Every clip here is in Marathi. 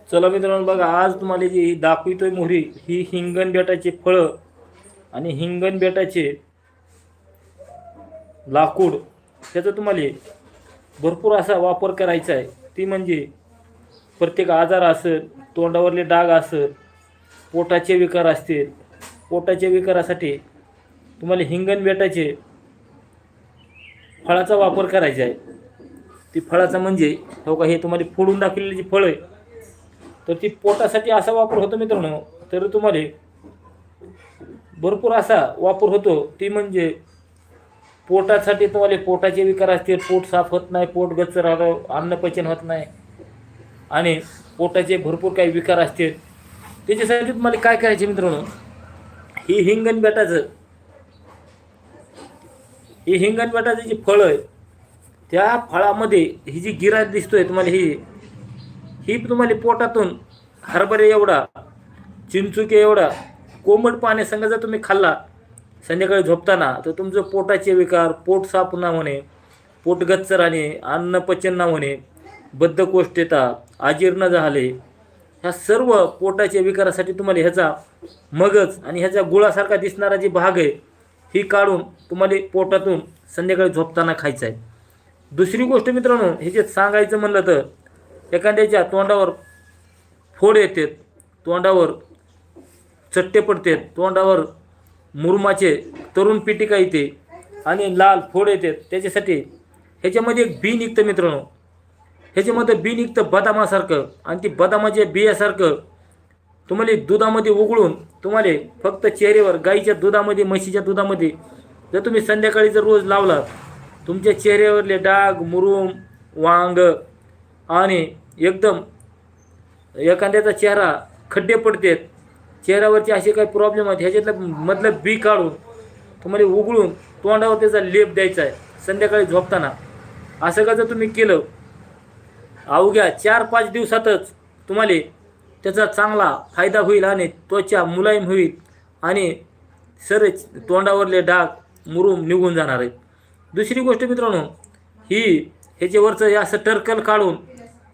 चला मित्रांनो बघा, आज तुम्हाला जी दाखवितोय मोहरी ही हिंगण बेटाचे फळं आणि हिंगण बेटाचे लाकूड त्याचा तुम्हाला भरपूर असा वापर करायचा आहे. ती म्हणजे प्रत्येक आजार असेल, तोंडावरले डाग असेल, पोटाचे विकार असतील, पोटाच्या विकारासाठी तुम्हाला हिंगण बेटाचे फळाचा वापर करायचा आहे. ती फळाचा म्हणजे हो का, हे तुम्हाला फोडून दाखवलेली जी फळ आहे तर ती पोटासाठी असा वापर होतो मित्रांनो. तर तुम्हाला भरपूर असा वापर होतो. ती म्हणजे पोटासाठी तुम्हाला पोटाचे विकार असतील, पोट साफ होत नाही, पोट गच्च राहतं, अन्नपचन होत नाही आणि पोटाचे भरपूर काही विकार असतील, त्याच्यासाठी तुम्हाला काय करायचे मित्रांनो, ही हिंगण बेटाचं ही हिंगण बेटाचं जी फळ आहे त्या फळामध्ये ही जी गिरा दिसतोय तुम्हाला, ही तुम्हाला पोटातून हरभरे एवढा, चिंचुके एवढा कोमट पाण्यासंग जर तुम्ही खाल्ला संध्याकाळी झोपताना तर तुमचं पोटाचे विकार, पोट साफ न होणे, पोट गच्च राहणे, अन्न पचन न होणे, बद्धकोष्ठता, अजीर्ण झाले, ह्या सर्व पोटाच्या विकारासाठी तुम्हाला ह्याचा मगज आणि ह्याचा गुळासारखा दिसणारा जी भाग आहे ही काढून तुम्हाला पोटातून संध्याकाळी झोपताना खायचं आहे. दुसरी गोष्ट मित्रांनो, ह्याच्यात सांगायचं म्हणलं तर एखाद्याच्या तोंडावर फोड येतात, तोंडावर चट्टे पडतात, तोंडावर मुरुमाचे तरुण पिटिका येते आणि लाल फोड येतात, त्याच्यासाठी ह्याच्यामध्ये एक बी निघतं मित्रांनो. ह्याच्यामध्ये बी निघतं बदामासारखं आणि ती बदामाच्या बियासारखं तुम्हाला दुधामध्ये उघळून तुम्हाला फक्त चेहऱ्यावर, गाईच्या दुधामध्ये, म्हशीच्या दुधामध्ये जर तुम्ही संध्याकाळी जर रोज लावला तुमच्या चेहऱ्यावरले डाग, मुरूम, वांग आणि एकदम एखाद्याचा चेहरा खड्डे पडतात, चेहऱ्यावरचे असे काही प्रॉब्लेम आहेत, ह्याच्यातलं मधलं बी काढून तुम्हाला उघळून तोंडावर त्याचा लेप द्यायचा आहे संध्याकाळी झोपताना. असं का जर तुम्ही केलं, अवघ्या 4-5 दिवसातच तुम्हाला त्याचा चांगला फायदा होईल आणि त्वचा मुलायम होईल आणि सर तोंडावरले डाग, मुरूम निघून जाणार आहेत. दुसरी गोष्ट मित्रांनो, ह्याच्यावरचं हे असं टर्कल काढून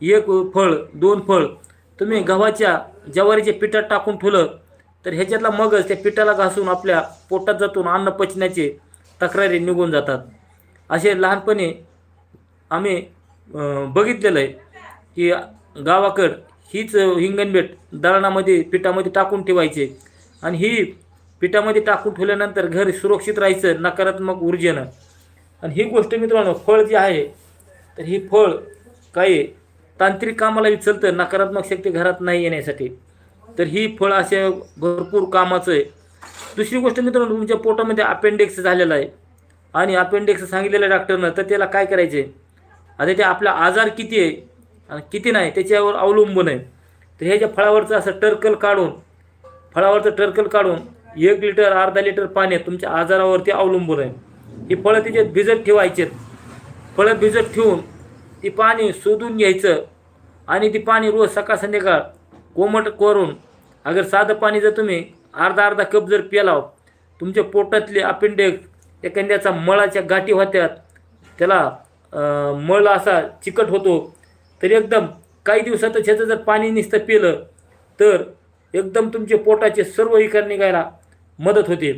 एक फळ, 2 फळ तुम्ही गव्हाच्या, ज्वारीच्या पिठात टाकून ठेवलं तर ह्याच्यातला मगज त्या पिठाला घासून आपल्या पोटात जातून अन्न पचण्याचे तक्रारी निघून जातात. असे लहानपणी आम्ही बघितलेलं आहे की गावाकडं हीच हिंगणबेट दळणामध्ये, पिठामध्ये टाकून ठेवायचे आणि ही पिठामध्ये टाकून ठेवल्यानंतर घर सुरक्षित राहायचं नकारात्मक ऊर्जेनं. आणि ही गोष्ट मित्रांनो, फळ जे आहे तर ही फळ काही तांत्रिक कामाला विचलतं, नकारात्मक शक्ती घरात नाही येण्यासाठी. तर ही फळ असे भरपूर कामाचं आहे. दुसरी गोष्ट मित्रांनो, तुमच्या पोटामध्ये अपेंडिक्स झालेला आहे आणि अपेंडिक्स सांगितलेलं डॉक्टरनं, तर त्याला काय करायचे, आता ते आपला आजार किती आहे आणि किती नाही त्याच्यावर अवलंबून आहे. तर ह्याच्या फळावरचं असं टर्कल काढून, फळावरचं टर्कल काढून 1 लिटर, अर्धा लिटर पाण्यात तुमच्या आजारावरती अवलंबून आहे. ही फळं त्याच्यात भिजत ठेवायचेत. फळं भिजत ठेवून ती पाणी शोधून घ्यायचं आणि ती पाणी रोज सकाळ संध्याकाळ कोमट करून, अगर साधं पाणी जर तुम्ही अर्धा कप जर प्यालाव, तुमच्या पोटातले अपेंडिक्स, एखाद्याचा मळाच्या गाठी होत्यात, त्याला मळ असा चिकट होतो, तर एकदम काही दिवसातच ह्याचं जर पाणी नुसतं पिलं तर एकदम तुमचे पोटाचे सर्व विकार निघायला मदत होते.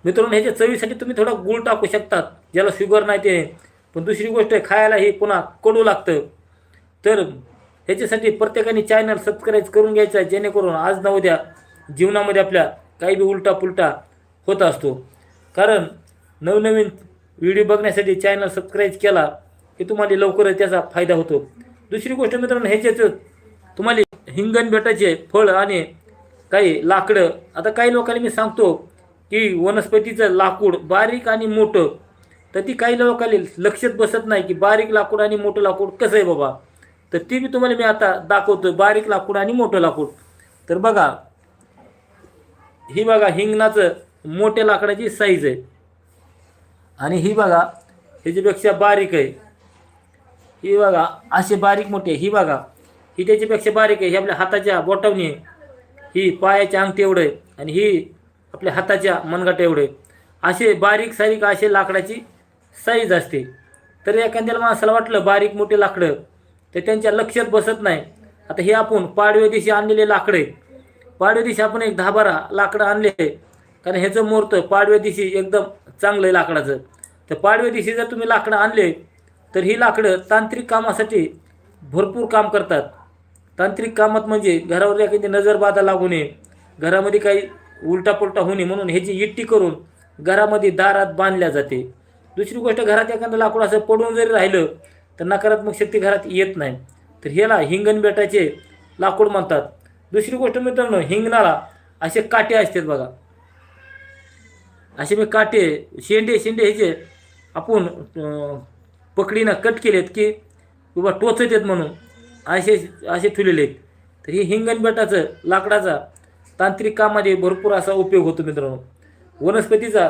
मित्रांनो, ह्याच्या चवीसाठी तुम्ही थोडा गूळ टाकू शकतात, ज्याला शुगर नाही ते. पण दुसरी गोष्ट आहे, खायला हे पुन्हा कडू लागतं. तर ह्याच्यासाठी प्रत्येकाने चॅनल सबस्क्राईब करून घ्यायचा आहे, जेणेकरून आज ना उद्या जीवनामध्ये आपल्या काही बी उलटा पुलटा होत असतो. कारण नवनवीन व्हिडिओ बघण्यासाठी चॅनल सबस्क्राईब केला की तुम्हाला लवकरच त्याचा फायदा होतो. दुसरी गोष्ट मित्रांनो, ह्याच्यात तुम्हाला हिंगण बेटाचे फळ आणि काही लाकडं, आता काही लोकांना मी सांगतो की वनस्पतीचं लाकूड बारीक आणि मोठं, तर ती काही लोकांना लक्षात बसत नाही की बारीक लाकूड आणि मोठं लाकूड कसं आहे बाबा. तर ती तुम्हाला मी आता दाखवतो, बारीक लाकूड आणि मोठं लाकूड. तर बघा, ही बघा हिंगणाचं मोठ्या लाकडाची साईज आहे आणि ही बघा ह्याच्यापेक्षा बारीक आहे. ही बघा असे बारीक मोठे, ही बघा ही त्याच्यापेक्षा बारीक आहे. ही आपल्या हाताच्या बोटावणी आहे, ही पायाच्या अंगठी एवढं आहे आणि ही आपल्या हाताच्या मनगटा एवढे. असे बारीक सारीक असे लाकडाची साईज असते. तर एखाद्याला माणसाला वाटलं बारीक मोठे लाकडं तर त्यांच्या लक्षात बसत नाही आता हे आपण पाडव्या दिवशी आणलेले लाकडे, पाडव्या दिवशी आपण एक 10-12 लाकडं आणले, कारण ह्याचं मुहूर्त पाडव्या दिवशी एकदम चांगलं आहे लाकडाचं. तर पाडव्या दिवशी जर तुम्ही लाकडं आणले तर ही लाकडं तांत्रिक कामासाठी भरपूर काम करतात. तांत्रिक कामात म्हणजे घरावर एखादी नजरबाधा लागू नये, घरामध्ये काही उलटापुलटा होऊ नये म्हणून ह्याची इट्टी करून घरामध्ये दारात बांधल्या जाते. दुसरी गोष्ट, घरात एखादं लाकूड असं पडून जरी राहिलं तर नकारात्मक शक्ती घरात येत नाही. तर ह्याला हिंगणबेटाचे लाकूड म्हणतात. दुसरी गोष्ट मित्रांनो, हिंगणाला असे काटे असतात बघा, असे मी काटे शेंडे ह्याचे आपण पकडीनं कट केलेत की किंवा टोचत आहेत म्हणून असे असे ठेवलेले आहेत. तर ही हिंगणबेटाचं लाकडाचा तांत्रिक कामामध्ये भरपूर असा उपयोग होतो मित्रांनो. वनस्पतीचा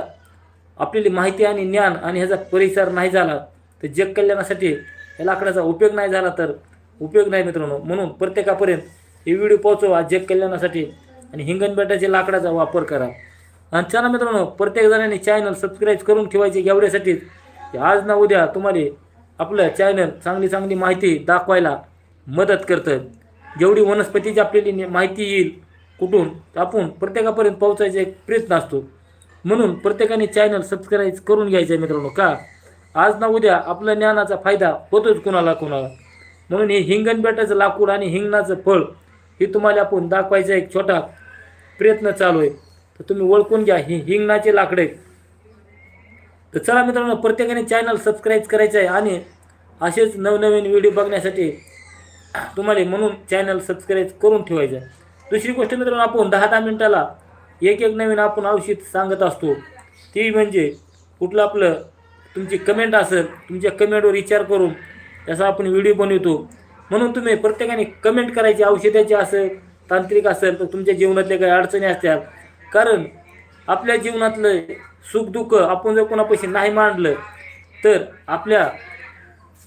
आपल्याला माहिती आणि ज्ञान आणि ह्याचा परिसर नाही झाला तर जग कल्याणासाठी या लाकडाचा उपयोग नाही झाला तर उपयोग नाही मित्रांनो. म्हणून प्रत्येकापर्यंत हे व्हिडिओ पोहोचवा जग कल्याणासाठी आणि हिंगणबेटाच्या लाकडाचा वापर करा. आणि चला मित्रांनो, प्रत्येक जणांनी चॅनल सबस्क्राईब करून ठेवायचे एवढ्यासाठीच आज ना उद्या तुम्हाला आपलं चॅनल चांगली माहिती दाखवायला मदत करतं. जेवढी वनस्पतीची आपल्याला माहिती येईल कुठून आपण प्रत्येकापर्यंत पोहोचायचा एक प्रयत्न असतो. म्हणून प्रत्येकाने चॅनल सबस्क्राईब करून घ्यायचं आहे मित्रांनो. का आज ना उद्या आपल्या ज्ञानाचा फायदा होतोच कुणाला. म्हणून हे हिंगणबेटाचं लाकूड आणि हिंगणाचं फळ हे तुम्हाला आपण दाखवायचा एक छोटा प्रयत्न चालू आहे. तर तुम्ही ओळखून घ्या, ही हिंगणाचे लाकडे. तर चला मित्रांनो, प्रत्येकाने चॅनल सबस्क्राईब करायचं आहे आणि असेच नवनवीन व्हिडिओ बघण्यासाठी तुम्हाला म्हणून चॅनल सबस्क्राईब करून ठेवायचं आहे. दुसरी गोष्ट मित्रांनो, आपण 10-10 मिनिटाला एक नवीन आपण औषध सांगत असतो. ती म्हणजे कुठलं आपलं तुमची कमेंट असेल, तुमच्या कमेंटवर विचार करून त्याचा आपण व्हिडिओ बनवतो. म्हणून तुम्ही प्रत्येकाने कमेंट करायची, औषधाची असेल तांत्रिक असेल तर तुमच्या जीवनातल्या काही अडचणी असतात. कारण आपल्या जीवनातलं सुखदुःख आपण जर कोणापाशी नाही मांडलं तर आपल्या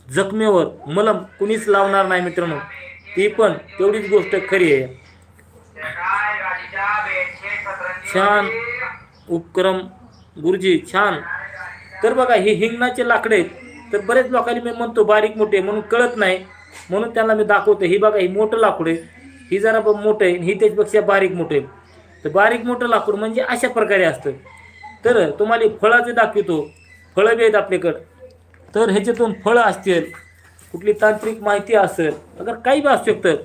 जखमेवर मलम कुणीच लावणार नाही मित्रांनो. ती पण तेवढीच गोष्ट खरी आहे. छान उपक्रम गुरुजी, छान. तर बघा, ही हिंगणाचे लाकडे तर बरेच लोकांनी मी म्हणतो बारीक मोठे म्हणून कळत नाही, म्हणून त्यांना मी दाखवतो. ही बघा, ही मोठं लाकूड आहे, ही जरा मोठं आहे, ही त्याच्यापेक्षा बारीक मोठं आहे. तर बारीक मोठं लाकूड म्हणजे अशा प्रकारे असतं. तर तुम्हाला फळाचे दाखवतो. फळं बी आहेत आपल्याकडं. तर ह्याच्यातून फळं असतील, कुठली तांत्रिक माहिती असेल, अगर काही बी असू शकतं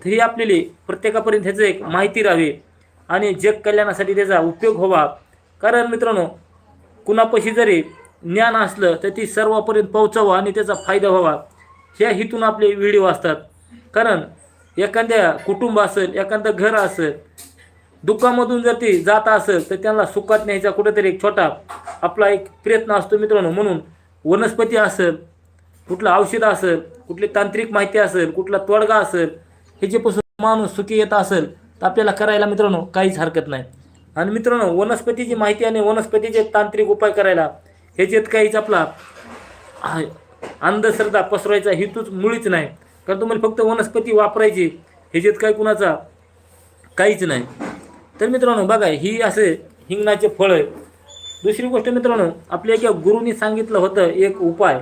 तरी आपल्याला प्रत्येकापर्यंत ह्याचं एक माहिती राहावी आणि जग कल्याणासाठी त्याचा उपयोग व्हावा. कारण मित्रांनो, कुणापाशी जरी ज्ञान असलं तर ती सर्वांपर्यंत पोहोचावं आणि त्याचा फायदा व्हावा, ह्या हेतून आपले व्हिडिओ असतात. कारण एखाद्या कुटुंब असेल, एखादं घर असेल, दुःखामधून जर ती जात असेल तर त्यांना सुखात न्यायचा कुठेतरी एक छोटा आपला एक प्रयत्न असतो मित्रांनो. म्हणून वनस्पती असेल, कुठलं औषध असेल, कुठली तांत्रिक माहिती असेल, कुठला तोडगा असेल, ह्याच्यापासून माणूस सुखी येत असेल तर आपल्याला करायला मित्रांनो काहीच हरकत नाही. आणि मित्रांनो, वनस्पतीची माहिती आणि वनस्पतीचे तांत्रिक उपाय करायला ह्याच्यात काहीच आपला अंधश्रद्धा पसरवायचा हेतूच मुळीच नाही. कारण तुम्हाला फक्त वनस्पती वापरायची, ह्याच्यात काही कुणाचा काहीच नाही. तर मित्रांनो बघा, ही असे हिंगणाचे फळ आहे. दुसरी गोष्ट मित्रांनो, आपल्या एका गुरुनी सांगितलं होतं एक उपाय.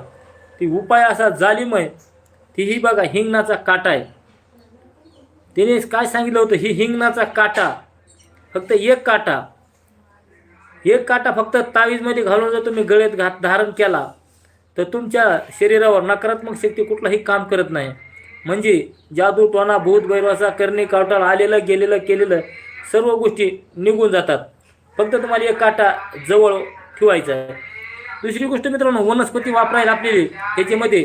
ती उपाय असा जालिम आहे. ती ही बघा, हिंगणाचा काटा आहे. त्याने काय सांगितलं होतं, ही हिंगणाचा काटा, फक्त एक काटा फक्त तावीजमध्ये घालून जर तुम्ही गळ्यात धारण केला तर तुमच्या शरीरावर नकारात्मक शक्ती कुठलाही काम करत नाही. म्हणजे जादू टोना भूत भैरवासा करणे कावटाळ आलेलं गेलेलं केलेलं सर्व गोष्टी निघून जातात. फक्त तुम्हाला एक काटा जवळ ठेवायचा आहे. दुसरी गोष्ट मित्रांनो, वनस्पती वापरायला आपल्याला ह्याच्यामध्ये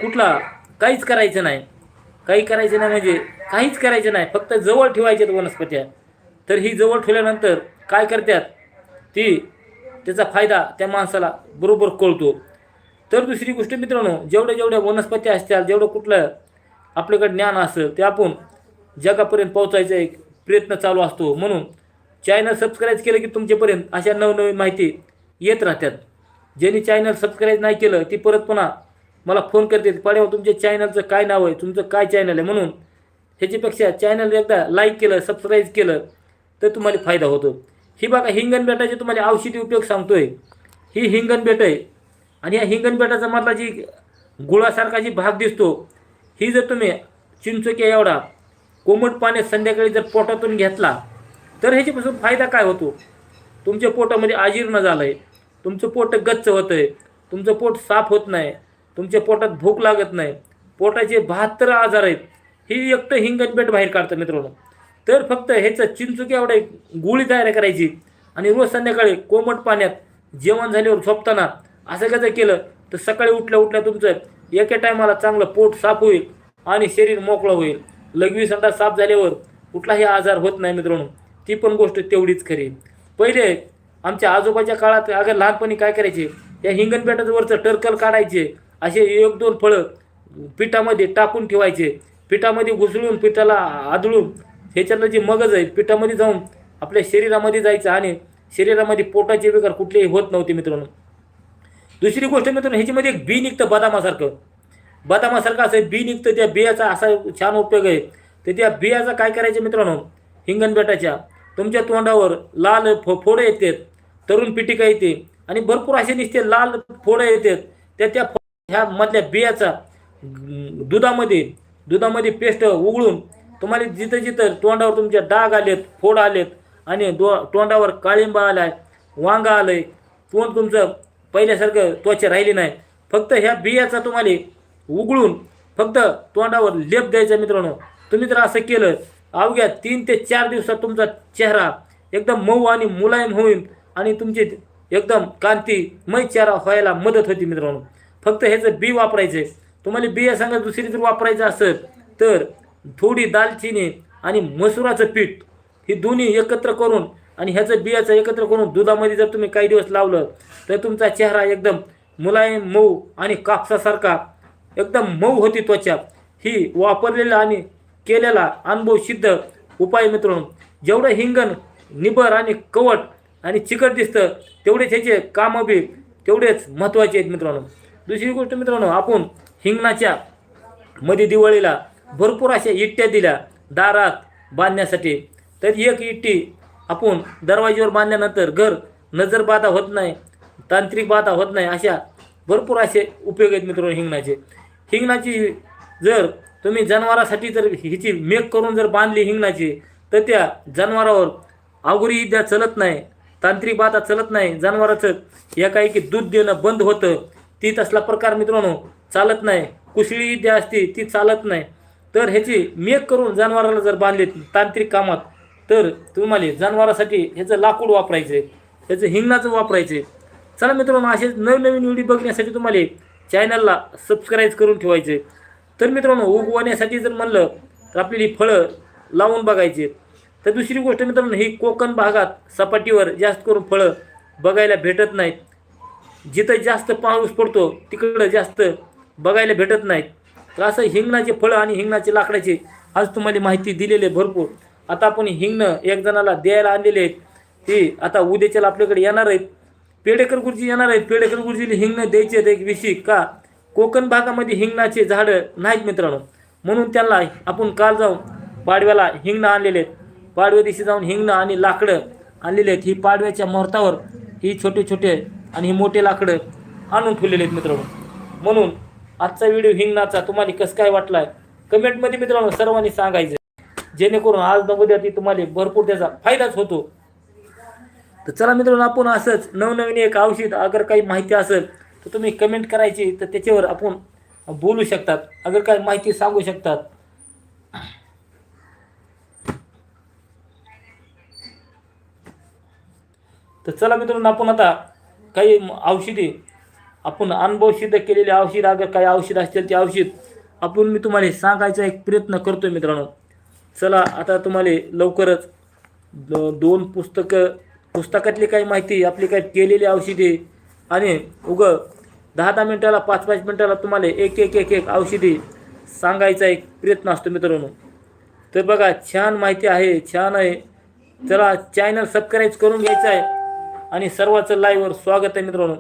कुठला काहीच करायचं नाही. काही करायचं नाही म्हणजे काहीच करायचं नाही, फक्त जवळ ठेवायच्यात वनस्पत्या. तर ही जवळ ठेवल्यानंतर काय करतात, ती त्याचा फायदा त्या माणसाला बरोबर कळतो. तर दुसरी गोष्ट मित्रांनो, जेवढ्या वनस्पती असतात, जेवढं कुठलं आपल्याकडे ज्ञान असेल ते आपण जगापर्यंत पोहोचायचा एक प्रयत्न चालू असतो. म्हणून चॅनल सबस्क्राईब केलं की तुमच्यापर्यंत अशा नवनवीन माहिती येत राहतात. ज्यांनी चॅनल सबस्क्राईब नाही केलं ती परत पुन्हा मला फोन करते, पाड्यावर तुमच्या चॅनलचं काय नाव आहे, तुमचं काय चॅनल आहे. म्हणून ह्याच्यापेक्षा चॅनल एकदा लाईक केलं, सबस्क्राईब केलं तर तुम्हाला फायदा होतो. ही बघा, हिंगणबेटाचे तुम्हाला औषधी उपयोग सांगतोय. ही हिंगणबेट आहे आणि या हिंगणबेटाचा मधला जी गुळासारखा जी भाग दिसतो, ही जर तुम्ही चिंचोक्या एवढा कोमट पाण्यात संध्याकाळी जर पोटातून घेतला तर ह्याच्यापासून फायदा काय होतो? तुमच्या पोटामध्ये अजीर्ण झालं आहे, तुमचं पोट गच्च होतं आहे, तुमचं पोट साफ होत नाही, तुमच्या पोटात भूक लागत नाही, पोटाचे 72 आजार आहेत, ही एकटं हिंगणपेठ बाहेर काढतं मित्रांनो. तर फक्त ह्याचं चिंचुक्या एवढा एक गोळी तयार करायची आणि रोज संध्याकाळी कोमट पाण्यात जेवण झाल्यावर झोपताना असं कसं केलं तर सकाळी उठल्या उठल्या तुमचं एका टायमाला चांगलं पोट साफ होईल आणि शरीर मोकळं होईल. लघवी संडास साफ झाल्यावर कुठलाही आजार होत नाही मित्रांनो. ती पण गोष्ट तेवढीच खरी. पहिले आमच्या आजोबाच्या काळात अगर लहानपणी काय करायचे, या हिंगणपेठाचं वरचं टर्कल काढायचे, असे 1-2 फळं पिठामध्ये टाकून ठेवायचे, पिठामध्ये घुसळून पिठाला आदळून ह्याच्यातलं जे मगज आहे पिठामध्ये जाऊन आपल्या शरीरामध्ये जायचं आणि शरीरामध्ये पोटाचे विकार कुठलेही होत नव्हते मित्रांनो. दुसरी गोष्ट मित्रांनो, ह्याच्यामध्ये एक बी निघतं बदामासारखं असं बी निघतं. त्या बियाचा असा छान उपयोग आहे. तर त्या बियाचा काय करायचं मित्रांनो, हिंगणपेठाच्या तुमच्या तोंडावर लाल फोडे येतात, तरुण पिटिका येते आणि भरपूर असे नुसते लाल फोडे येतात. त्या ह्या मधल्या बियाचा दुधामध्ये पेस्ट उघळून तुम्हाला जिथं जिथं तोंडावर तुमच्या डाग आलेत, फोड आलेत आणि तोंडावर काळिंबा आलाय, वांगा आलंय, तोंड तुमचं पहिल्यासारखं त्वचा राहिली नाही, फक्त ह्या बियाचा तुम्हाला उघळून फक्त तोंडावर लेप द्यायचा मित्रांनो. तुम्ही जर असं केलं अवघ्या 3 ते 4 दिवसात तुमचा चेहरा एकदम मऊ आणि मुलायम होईल आणि तुमची एकदम कांतीमय चेहरा व्हायला मदत होती मित्रांनो. फक्त ह्याचं बी वापरायचं आहे. तुम्हाला बिया सांगा दुसरी जर वापरायचं असेल तर थोडी दालचिनी आणि मसुराचं पीठ ही दोन्ही एकत्र करून आणि ह्याचं बियाचं एकत्र करून दुधामध्ये जर तुम्ही काही दिवस लावलं तर तुमचा चेहरा एकदम मुलायम मऊ आणि कापसासारखा एकदम मऊ होती त्वचा. ही वापरलेला आणि केलेला अनुभव सिद्ध उपाय मित्रांनो. जेवढं हिंगण निबर आणि कवट आणि चिकट दिसतं तेवढेच ह्याचे कामं बी तेवढेच महत्त्वाचे आहेत मित्रांनो. दुसरी गोष्ट मित्रांनो, आपण हिंगणाच्या मध्ये दिवाळीला भरपूर अशा इट्ट्या दिल्या दारात बांधण्यासाठी. तर एक इट्टी आपण दरवाजेवर बांधल्यानंतर घर नजरबाधा होत नाही, तांत्रिक बाधा होत नाही, अशा भरपूर असे उपयोग आहेत मित्रांनो हिंगणाची. जर तुम्ही जनावरासाठी जर हिची मेक करून जर बांधली हिंगणाची तर त्या जनावरावर आगुरी इद्या चलत नाही, तांत्रिक बाधा चलत नाही, जनावराचं एकाएकी दूध देणं बंद होतं, ती तसला प्रकार मित्रांनो चालत नाही, कुसळी इद्या असते ती चालत नाही. तर ह्याची मेक करून जनावराला जर बांधली तांत्रिक कामात तर तुम्हाला जनावरासाठी ह्याचं लाकूड वापरायचं आहे, ह्याचं हिंगणाचं वापरायचं आहे. चला मित्रांनो, असेच नवनवीन व्हिडिओ बघण्यासाठी तुम्हाला चॅनलला सबस्क्राईब करून ठेवायचे. तर मित्रांनो, उगवण्यासाठी जर म्हणलं तर आपली फळं लावून बघायचे. तर दुसरी गोष्ट मित्रांनो, ही कोकण भागात सपाटीवर जास्त करून फळं बघायला भेटत नाहीत. जिथं जास्त पाऊस पडतो तिकडं जास्त बघायला भेटत नाहीत. तर असं हिंगणाचे फळं आणि हिंगणाचे लाकडाचे आज तुम्हाला माहिती दिलेली आहे भरपूर. आता आपण हिंगणं एक जणाला द्यायला आणलेले आहेत, ते आता उद्याच्याला आपल्याकडे येणार आहेत. पेडेकर गुरुजी येणार आहेत. पेडेकर गुरुजीला हिंगणं द्यायचे आहेत एक विषय का कोकण भागामध्ये हिंगणाचे झाडं नाहीत मित्रांनो, म्हणून त्यांना आपण काल जाऊन पाडव्याला हिंगणं आणलेले आहेत. पाडव्या दिवशी जाऊन हिंगणं आणि लाकडं आणलेले आहेत. ही पाडव्याच्या मुहूर्तावर ही छोटे छोटे आणि ही मोठे लाकडं आणून ठेवलेले आहेत मित्रांनो. म्हणून आजचा व्हिडिओ हिंगणाचा तुम्हाला कसं काय वाटला आहे कमेंटमध्ये मित्रांनो सर्वांनी सांगायचं, जेणेकरून आज न उद्या ती तुम्हाला भरपूर त्याचा फायदाच होतो. तर चला मित्रांनो, आपण असंच नवनवीन एक औषध अगर काही माहिती असेल तर तुम्ही कमेंट करायची, तर त्याच्यावर आपण बोलू शकतात, अगर काही माहिती सांगू शकतात. तर चला मित्रांनो, आपण आता काही औषधी आपण अनुभव सिद्ध केलेले औषध अगर काही औषध असतील ते औषध आपण मी तुम्हाला सांगायचा एक प्रयत्न करतोय मित्रांनो. चला आता तुम्हाला लवकरच 2 पुस्तकातली काही माहिती आपली काही केलेली औषधी आणि 10 मिनिटाला 5 मिनिटाला तुम्हाला एक औषधी सांगायचा एक प्रयत्न असतो मित्रांनो. तर बघा, छान माहिती आहे, छान आहे. चला चॅनल सबस्क्राईब करून घ्यायचं आहे आणि सर्वांचं लाईव्हवर स्वागत आहे मित्रांनो.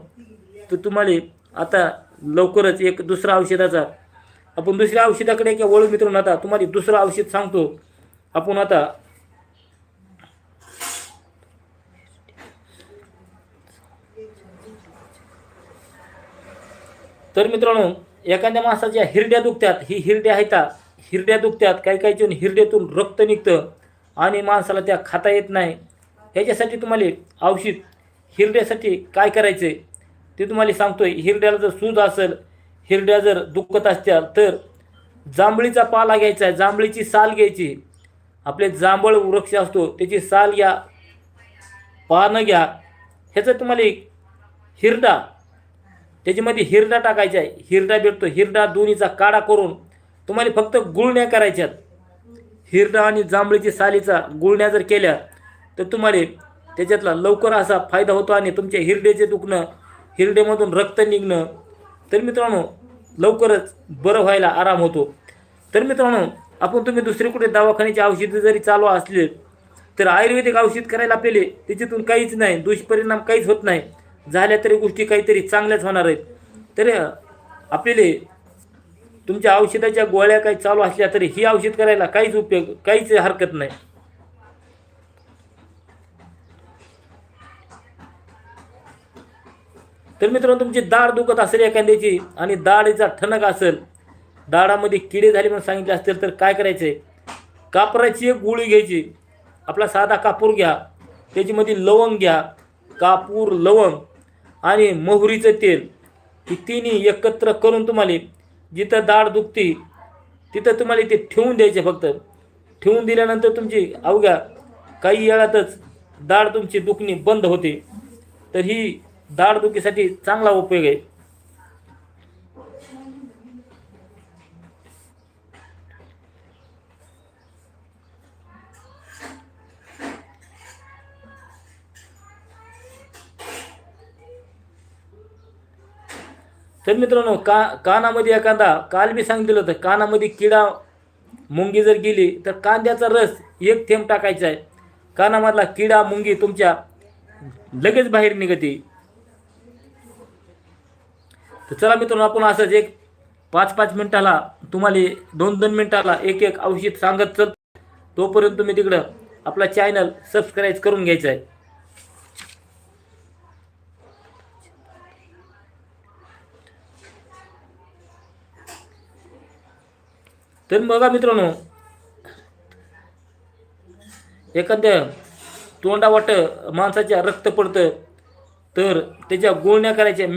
तर तुम्हाला आता लवकरच एक दुसरा औषधाचा आपण दुसऱ्या औषधाकडे एक वळू मित्रांनो. आता तुम्हाला दुसरं औषध सांगतो आपण आता. तर मित्रांनो, एखाद्या माणसाच्या हिरड्या दुखतात, ही हिरड्या आहेत हिरड्या दुखतात, काही काहीच्या हिरड्यातून रक्त निघतं आणि माणसाला त्या खाता येत नाही. ह्याच्यासाठी तुम्हाला औषध हिरड्यासाठी काय करायचं आहे ते तुम्हाला सांगतोय. हिरड्याला जर सूज असेल, हिरड्या जर दुखत असत्याल तर जांभळीचा पाला घ्यायचा आहे, जांभळीची साल घ्यायची. आपले जांभळ वृक्ष असतो त्याची साल घ्या, पानं घ्या. ह्याचं तुम्हाला हिरडा, त्याच्यामध्ये हिरडा टाकायचा आहे. हिरडा भेटतो, हिरडा दोन्हीचा काढा करून तुम्हाला फक्त गुळण्या करायच्यात. हिरडा आणि जांभळीची सालीचा गुळण्या जर केल्या तर तुम्हाला त्याच्यातला लवकर असा फायदा होतो आणि तुमच्या हिरड्याचे दुखणं, हिरड्यामधून रक्त निघणं तर मित्रांनो लवकरच बरं व्हायला आराम होतो. तर मित्रांनो तुम्ही दुसरे कुठे दवाखान्याची औषधं जरी चालू असले तर आयुर्वेदिक औषध करायला आपले त्याच्यातून काहीच नाही, दुष्परिणाम काहीच होत नाही. झाल्या तरी गोष्टी काहीतरी चांगल्याच होणार आहेत. तर आपल्याला तुमच्या औषधाच्या गोळ्या काही चालू असल्या तरी ही औषध करायला काहीच उपयोग, काहीच हरकत नाही. तर मित्रांनो तुमची दाढ दुखत असेल एखाद्याची आणि दाढीचा ठणक असेल, दाढामध्ये किडे झाले म्हणून सांगितले असतील तर काय करायचे, कापराची एक गोळी घ्यायची. आपला साधा कापूर घ्या, त्याच्यामध्ये लवंग घ्या, कापूर, लवंग आणि मोहरीचं तेल, ही तिन्ही एकत्र करून तुम्हाला जिथं दाढ दुखती तिथं तुम्हाला ते ठेवून द्यायचे. फक्त ठेवून दिल्यानंतर तुमची अवघ्या काही वेळातच दाढ तुमची दुखणी बंद होते. तर ही दाढ दुखीसाठी चांगला उपयोग आहे. तर मित्रांनो कानामध्ये एखादा, काल मी सांगितलं होतं, कानामध्ये किडा मुंगी जर गेली तर कांद्याचा रस एक थेंब टाकायचा आहे. कानामधला किडा मुंगी तुमच्या लगेच बाहेर निघते. तर चला मित्रांनो आपण असंच एक 5-5 मिनिटाला तुम्हाला 2-2 मिनिटाला एक एक औषध सांगत चल. तोपर्यंत तुम्ही तिकडं आपला चॅनल सबस्क्राईब करून घ्यायचा आहे. तर बघा मित्रांनो एखाद्या तोंडावाट माणसाच्या रक्त पडतं तर त्याच्या गुळण्या करायच्या.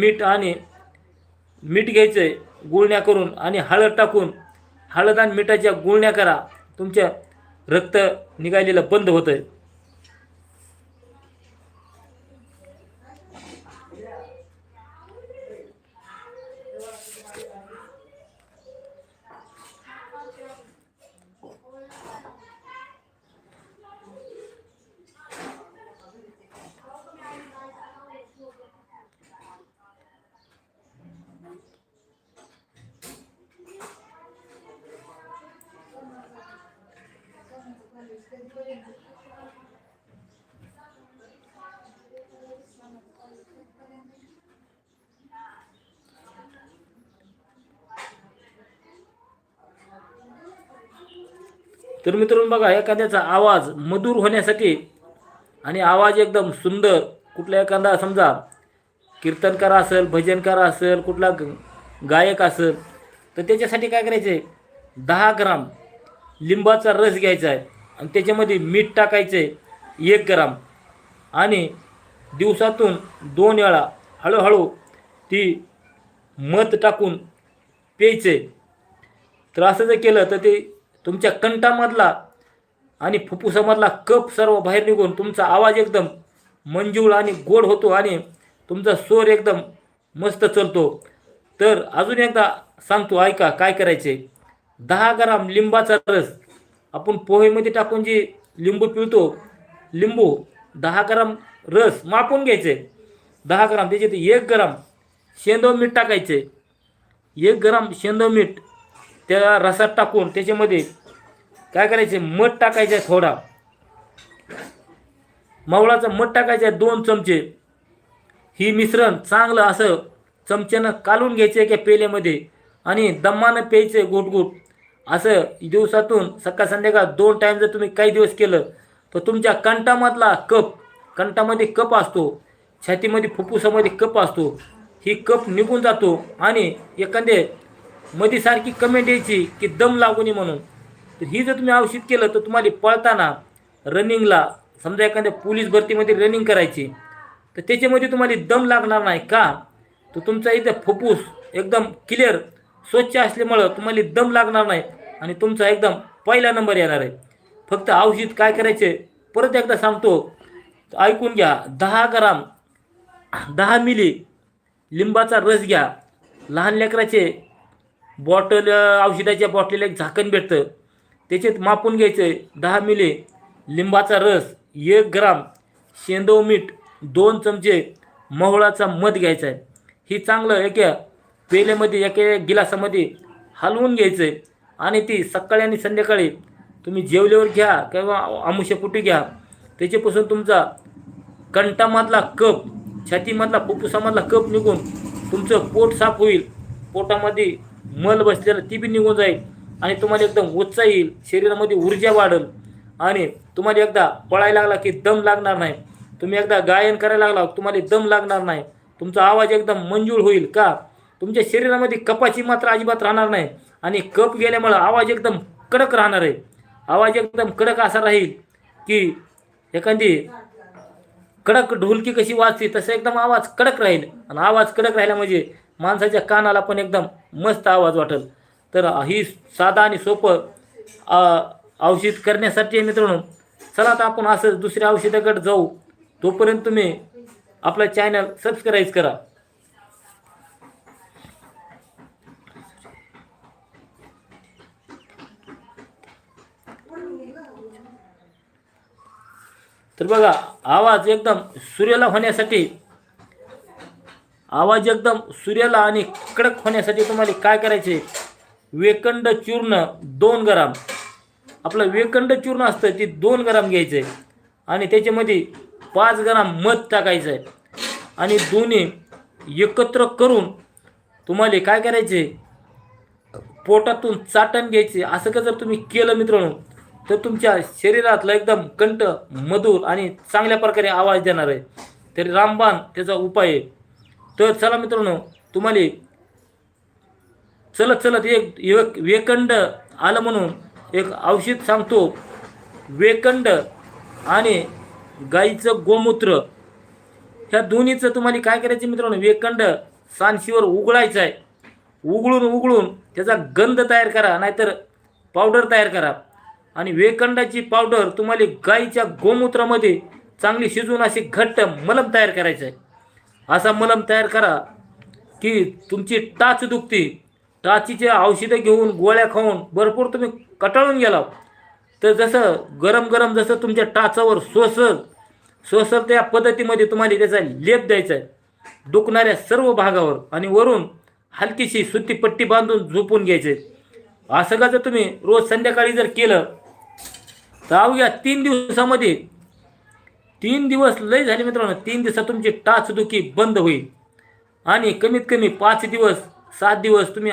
मीठ घ्यायचं आहे, गुळण्या करून आणि हळद टाकून, हळद आणि मिठाच्या गुळण्या करा, तुमच्या रक्त निघालेलं बंद होतं. तर मित्रांनो बघा एखाद्याचा आवाज मधुर होण्यासाठी आणि आवाज एकदम सुंदर, कुठला एखादा समजा कीर्तनकार असेल, भजनकार असेल, कुठला गायक असेल तर त्याच्यासाठी काय करायचे, 10 ग्राम लिंबाचा रस घ्यायचा आहे आणि त्याच्यामध्ये मीठ टाकायचं आहे 1 ग्राम आणि दिवसातून 2 वेळा हळूहळू ती मध टाकून प्यायचे. तर असं जर केलं तर ते तुमच्या कंठामधला आणि फुफ्फुसामधला कफ सर्व बाहेर निघून तुमचा आवाज एकदम मंजूळ आणि गोड होतो आणि तुमचा स्वर एकदम मस्त चलतो. तर अजून एकदा सांगतो ऐका काय करायचे. 10 ग्राम लिंबाचा रस आपण पोहेमध्ये टाकून जे लिंबू पिळतो, लिंबू 10 ग्राम रस मापून घ्यायचे. 10 ग्राम त्याच्यात 1 ग्राम शेंदव मीठ टाकायचे. 1 ग्राम शेंदव मीठ त्या रसात टाकून त्याच्यामध्ये काय करायचे, मध टाकायचे, थोडा मवळाचं मध टाकायचे 2 चमचे. ही मिश्रण चांगलं असं चमच्यानं कालून घ्यायचं एका पेल्यामध्ये आणि दमानं प्यायचं घुटघुट. असं दिवसातून सकाळ संध्याकाळ 2 टाईम जर तुम्ही काही दिवस केलं तर तुमच्या कंठामधला कफ, कंठामध्ये कफ असतो, छातीमध्ये फुफ्फुसामध्ये कफ असतो, ही कफ निघून जातो आणि एखादे मध्ये सारखी कमेंट यायची की दम लागू नये म्हणून. तर ही जर तुम्ही औषध केलं तर तुम्हाला पळताना रनिंगला समजा एखाद्या पोलीस भरतीमध्ये रनिंग करायची तर त्याच्यामध्ये तुम्हाला दम लागणार नाही का. तर तुमचा इथं फुफ्फुस एकदम क्लिअर स्वच्छ असल्यामुळं तुम्हाला दम लागणार नाही आणि तुमचा एकदम पहिला नंबर येणार आहे. फक्त औषध काय करायचे परत एकदा सांगतो, ऐकून घ्या. 10 ग्राम 10 मिली लिंबाचा रस घ्या. लहान लेकराचे बॉटल औषधाच्या बॉटलीला एक झाकण भेटतं त्याच्यात मापून घ्यायचं 10 मिली लिंबाचा रस, 1 ग्राम शेंदव मीठ, 2 चमचे मोहळाचा मध घ्यायचा आहे. ही चांगलं एका पेल्यामध्ये एका गिलासामध्ये हलवून घ्यायचं आहे आणि ती सकाळी आणि संध्याकाळी तुम्ही जेवल्यावर घ्या किंवा आमुष्यापोटी घ्या. त्याच्यापासून तुमचा कंठामधला कफ, छातीमधला फुफ्फुसामधला कफ निघून तुमचं पोट साफ होईल. पोटामध्ये मल बसलेला ती बी निघून जाईल आणि तुम्हाला एकदम उत्साह येईल, शरीरामध्ये ऊर्जा वाढेल आणि तुम्हाला एकदा पळायला लागला की दम लागणार नाही. तुम्ही एकदा गायन करायला लागला तुम्हाला दम लागणार नाही. तुमचा आवाज एकदम मंजूळ होईल का. तुमच्या शरीरामध्ये कफाची मात्रा अजिबात राहणार नाही आणि कफ गेल्यामुळं आवाज एकदम कडक राहणार आहे. आवाज एकदम कडक असा राहील की एखादी कडक ढोलकी कशी वाजते तसं एकदम आवाज कडक राहील आणि आवाज कडक राहिला म्हणजे माणसाच्या कानाला पण एकदम मस्त आवाज वाटेल. तर ही साधा आणि सोपं औषध करण्यासाठी मित्रांनो, चला आता आपण असं दुसऱ्या औषधाकडे जाऊ. तोपर्यंत तुम्ही आपला चॅनल सबस्क्राईब करा. तर बघा, आवाज एकदम सूर्याला आणि कडक होण्यासाठी तुम्हाला काय करायचे, वेकंड चूर्ण 2 ग्राम, आपलं वेकंड चूर्ण असतं ते 2 ग्राम घ्यायचं आहे आणि त्याच्यामध्ये 5 ग्राम मध टाकायचं आहे आणि दोन्ही एकत्र करून तुम्हाला काय करायचे, पोटातून चाटण घ्यायचे. असं का जर तुम्ही केलं मित्रांनो तर तुमच्या शरीरातला एकदम कंठ मधुर आणि चांगल्या प्रकारे आवाज देणार आहे. तर रामबाण त्याचा उपाय आहे. तर चला मित्रांनो, तुम्हाला चलत एक वेकंड आलं म्हणून एक औषध सांगतो. वेकंड आणि गाईचं गोमूत्र ह्या दोन्हीचं तुम्हाला काय करायचं मित्रांनो, वेकंड सांशीवर उघळायचं आहे. उघळून त्याचा गंध तयार करा, नाहीतर पावडर तयार करा आणि वेकंडाची पावडर तुम्हाला गाईच्या गोमूत्रामध्ये चांगली शिजवून अशी घट्ट मलम तयार करायचं आहे. असा मलम तयार करा की तुमची टाच दुखते, टाचीचे औषधं घेऊन गोळ्या खाऊन भरपूर तुम्ही कटाळून गेला. तर जसं गरम जसं तुमच्या टाचावर सोसल त्या पद्धतीमध्ये तुम्हाला त्याचा लेप द्यायचा आहे दुखणाऱ्या सर्व भागावर आणि वरून हलकीशी सुती पट्टी बांधून झोपून घ्यायचे. असं का जर तुम्ही रोज संध्याकाळी जर केलं तर अवघ्या 3 दिवसामध्ये, 3 दिवस लय झाले मित्रांनो, 3 दिवसात तुमची टाचदुखी बंद होईल आणि कमीत कमी 5 दिवस 7 दिवस तुम्ही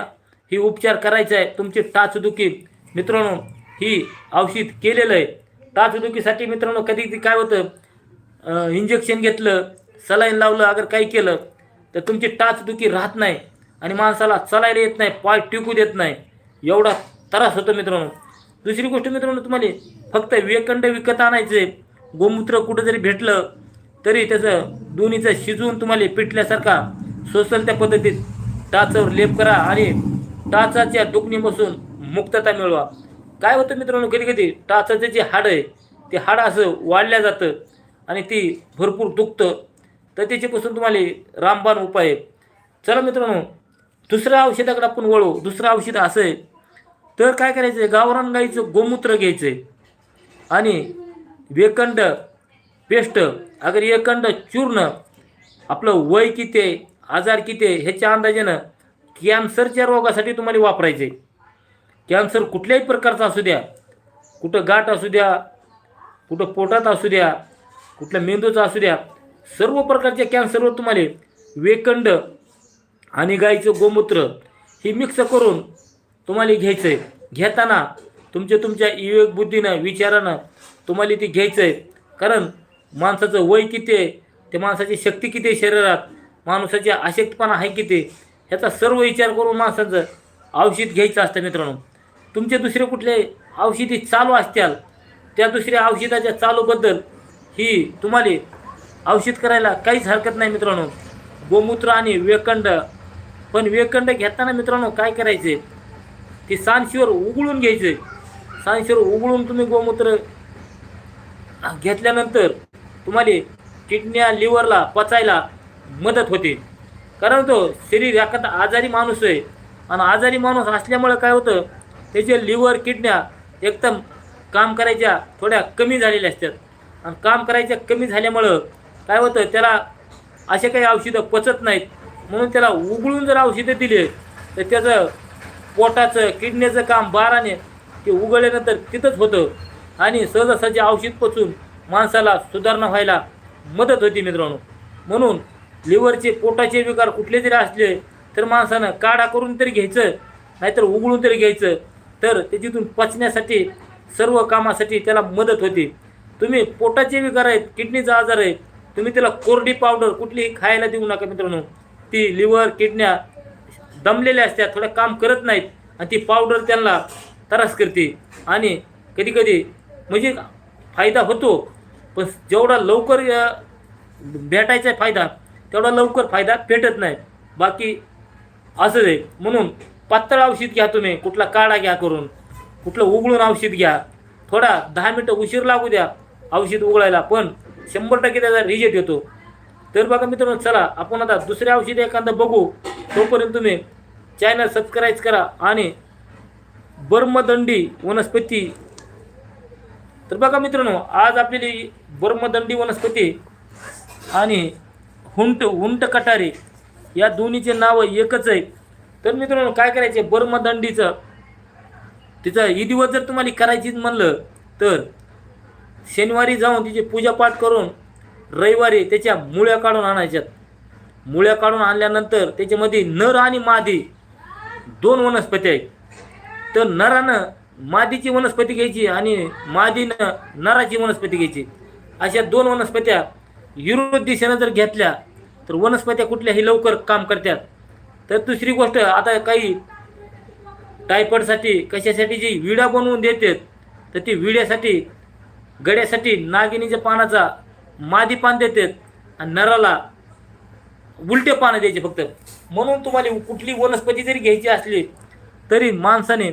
ही उपचार करायचा आहे. तुमची टाचदुखी मित्रांनो ही औषध केलेलं आहे. टाचदुखीसाठी मित्रांनो कधी काय होतं, इंजेक्शन घेतलं, सलाईन लावलं, अगर काही केलं तर तुमची टाचदुखी राहत नाही आणि माणसाला चालायला येत नाही, पाय टिकू देत नाही, एवढा त्रास होतो मित्रांनो. दुसरी गोष्ट मित्रांनो, तुम्हाला फक्त वेकंड विकत आणायचं आहे. गोमूत्र कुठं जरी भेटलं तरी त्याचं दोन्हीचं शिजवून तुम्हाला पिटल्यासारखा सोसल त्या पद्धतीत टाचावर लेप करा आणि टाचाच्या दुखणीपासून मुक्तता मिळवा. काय होतं मित्रांनो, कधी टाचाचं जे हाड आहे ते हाड असं वाढल्या जातं आणि ती भरपूर दुखतं. तर त्याच्यापासून तुम्हाला रामबाण उपाय आहे. चला मित्रांनो, दुसऱ्या औषधाकडे आपण वळू. दुसरं औषध असं आहे, तर काय करायचं आहे, गावरान गाईचं गोमूत्र घ्यायचं आहे आणि वेकंड पेस्ट, अगर वेकंड चूर्ण, आपलं वय किती आहे, आजार किती आहे ह्याच्या अंदाजानं कॅन्सरच्या रोगासाठी तुम्हाला वापरायचे. कॅन्सर कुठल्याही प्रकारचा असू द्या, कुठं गाठ असू द्या, कुठं पोटात असू द्या, कुठल्या मेंदूचा असू द्या, सर्व प्रकारच्या कॅन्सरवर तुम्हाला वेकंड आणि गाईचं गोमूत्र ही मिक्स करून तुम्हाला घ्यायचं आहे. घेताना तुमच्या विवेक बुद्धीनं विचारानं तुम्हाला ती घ्यायचं आहे. कारण माणसाचं वय किती आहे, त्या माणसाची शक्ती किती आहे शरीरात, माणसाची आशक्तपणा आहे किती, ह्याचा सर्व विचार करून माणसाचं औषध घ्यायचं असतं मित्रांनो. तुमचे दुसरे कुठले औषधी चालू असतील त्या दुसऱ्या औषधाच्या चालूबद्दल ही तुम्हाला औषध करायला काहीच हरकत नाही मित्रांनो. गोमूत्र आणि वेकंड, पण वेकंड घेताना मित्रांनो काय करायचे, ते सांशीवर उघळून घ्यायचे. सांशीवर उघळून तुम्ही गोमूत्र घेतल्यानंतर तुम्हाला किडन्या लिव्हरला पचायला मदत होते. कारण तो शरीर एखादा आजारी माणूस आहे आणि आजारी माणूस असल्यामुळे काय होतं, त्याचे लिव्हर किडन्या एकदम काम करायच्या थोड्या कमी झालेल्या असतात आणि काम करायच्या कमी झाल्यामुळं काय होतं, त्याला असे काही औषधं पचत नाहीत. म्हणून त्याला उघळून जर औषधं दिले तर त्याचं पोटाचं किडनीचं काम बाराने ते उघडल्यानंतर तिथंच होतं आणि सहजासहजी औषध पचून माणसाला सुधारणा व्हायला मदत होती मित्रांनो. म्हणून लिव्हरचे पोटाचे विकार कुठले जरी असले तर माणसानं काढा करून तरी घ्यायचं, नाहीतर उघडून तरी घ्यायचं, तर त्याच्यातून पचण्यासाठी सर्व कामासाठी त्याला मदत होती. तुम्ही पोटाचे विकार आहेत, किडनीचा आजार आहे, तुम्ही त्याला कोरडी पावडर कुठलीही खायला देऊ नका मित्रांनो. ती लिव्हर किडन्या दमलेल्या असतात, थोडं काम करत नाहीत आणि ती पावडर त्यांना त्रास करते आणि कधीकधी म्हणजे फायदा होतो, पण जेवढा लवकर भेटायचा फायदा तेवढा लवकर फायदा भेटत नाही. बाकी असं आहे. म्हणून पातळ औषध घ्या तुम्ही, कुठला काढा घ्या करून, कुठलं उघडून औषध घ्या. थोडा 10 मिनटं उशीर लागू द्या औषध उघडायला, पण 100% त्याचा रिझल्ट येतो. तर बघा मित्रांनो, चला आपण आता दुसऱ्या औषध एखादं बघू. तोपर्यंत तुम्ही चॅनल सबस्क्राईब करा. आणि बर्मदंडी वनस्पती, तर बघा मित्रांनो, आज आपली बर्मदंडी वनस्पती आणि उंट कटारी या दोन्हीचे नाव एकच आहे. तर मित्रांनो काय करायचे, बर्मदंडीचं तिचं विधिवत जर तुम्हाला करायचीच म्हणलं तर शनिवारी जाऊन तिची पूजापाठ करून रविवारी त्याच्या मुळ्या काढून आणायच्यात. मुळ्या काढून आणल्यानंतर त्याच्यामध्ये नर आणि मादी 2 वनस्पती आहेत. तर नरानं मादीची वनस्पती घ्यायची आणि मादीनं नराची वनस्पती घ्यायची. अशा 2 वनस्पत्या विरोध दिशेनं जर घेतल्या तर वनस्पत्या कुठल्याही लवकर काम करतात. तर दुसरी गोष्ट, आता काही टायफॉइडसाठी कशासाठी जी विडा बनवून देतात, तर ती विड्यासाठी गड्यासाठी नागिनीच्या पानाचा मादी पान देतात आणि नराला उलटे पानं द्यायचे फक्त. म्हणून तुम्हाला कुठली वनस्पती जरी घ्यायची असली तरी माणसाने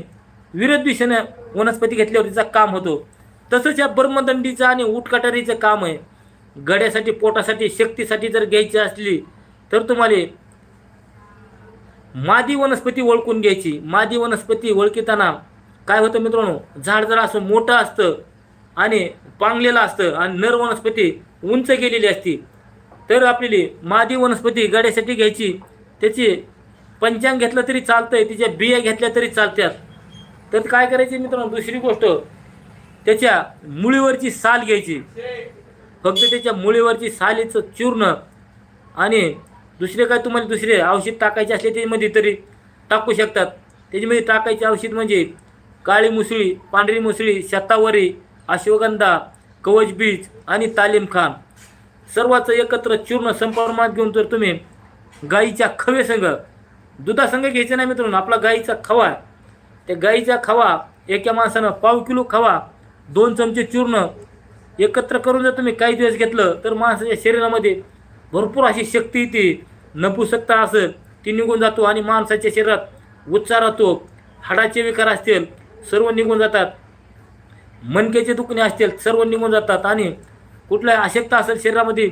विरोध दिशेनं वनस्पती घेतल्यावर तिचा काम होतो. तसंच या बर्मदंडीचं आणि उटकाटारीचं काम आहे. गड्यासाठी पोटासाठी शक्तीसाठी जर घ्यायची असली तर तुम्हाला मादी वनस्पती ओळखून घ्यायची. मादी वनस्पती ओळखताना काय होतं मित्रांनो, झाड जर असं मोठं असतं आणि पांगलेलं असतं आणि नर वनस्पती उंच गेलेली असती, तर आपली मादी वनस्पती गड्यासाठी घ्यायची. त्याची पंचांग घेतलं तरी चालतंय, तिच्या बिया घेतल्या तरी चालतात. तर काय करायचे मित्रांनो, दुसरी गोष्ट, त्याच्या मुळीवरची साल घ्यायची. फक्त त्याच्या मुळीवरची सालीचं चूर्ण आणि दुसरे काय तुम्हाला दुसरे औषध टाकायचे असले त्याच्यामध्ये तरी टाकू शकतात. त्याच्यामध्ये टाकायचे औषध म्हणजे काळी मुसळी, पांढरी मुसळी, शतावरी, अश्वगंधा, कवचबीज आणि तालीमखान सर्वांचं एकत्र चूर्ण संप्रमाणात घेऊन जर तुम्ही गाईच्या खवेसंग, दुधासंग घ्यायचं नाही मित्रांनो, आपला गाईचा खवा, त्या गाईचा खवा एका माणसानं पाव किलो खवा 2 चमचे चूर्ण एकत्र करून जर तुम्ही काही दिवस घेतलं तर माणसाच्या शरीरामध्ये भरपूर अशी शक्ती येते. नपुसकता असेल ती निघून जातो आणि माणसाच्या शरीरात उत्साह राहतो. हाडाचे विकार असतील सर्व निघून जातात, मणक्याचे दुखणे असतील सर्व निघून जातात आणि कुठल्या अशक्तता असेल शरीरामध्ये,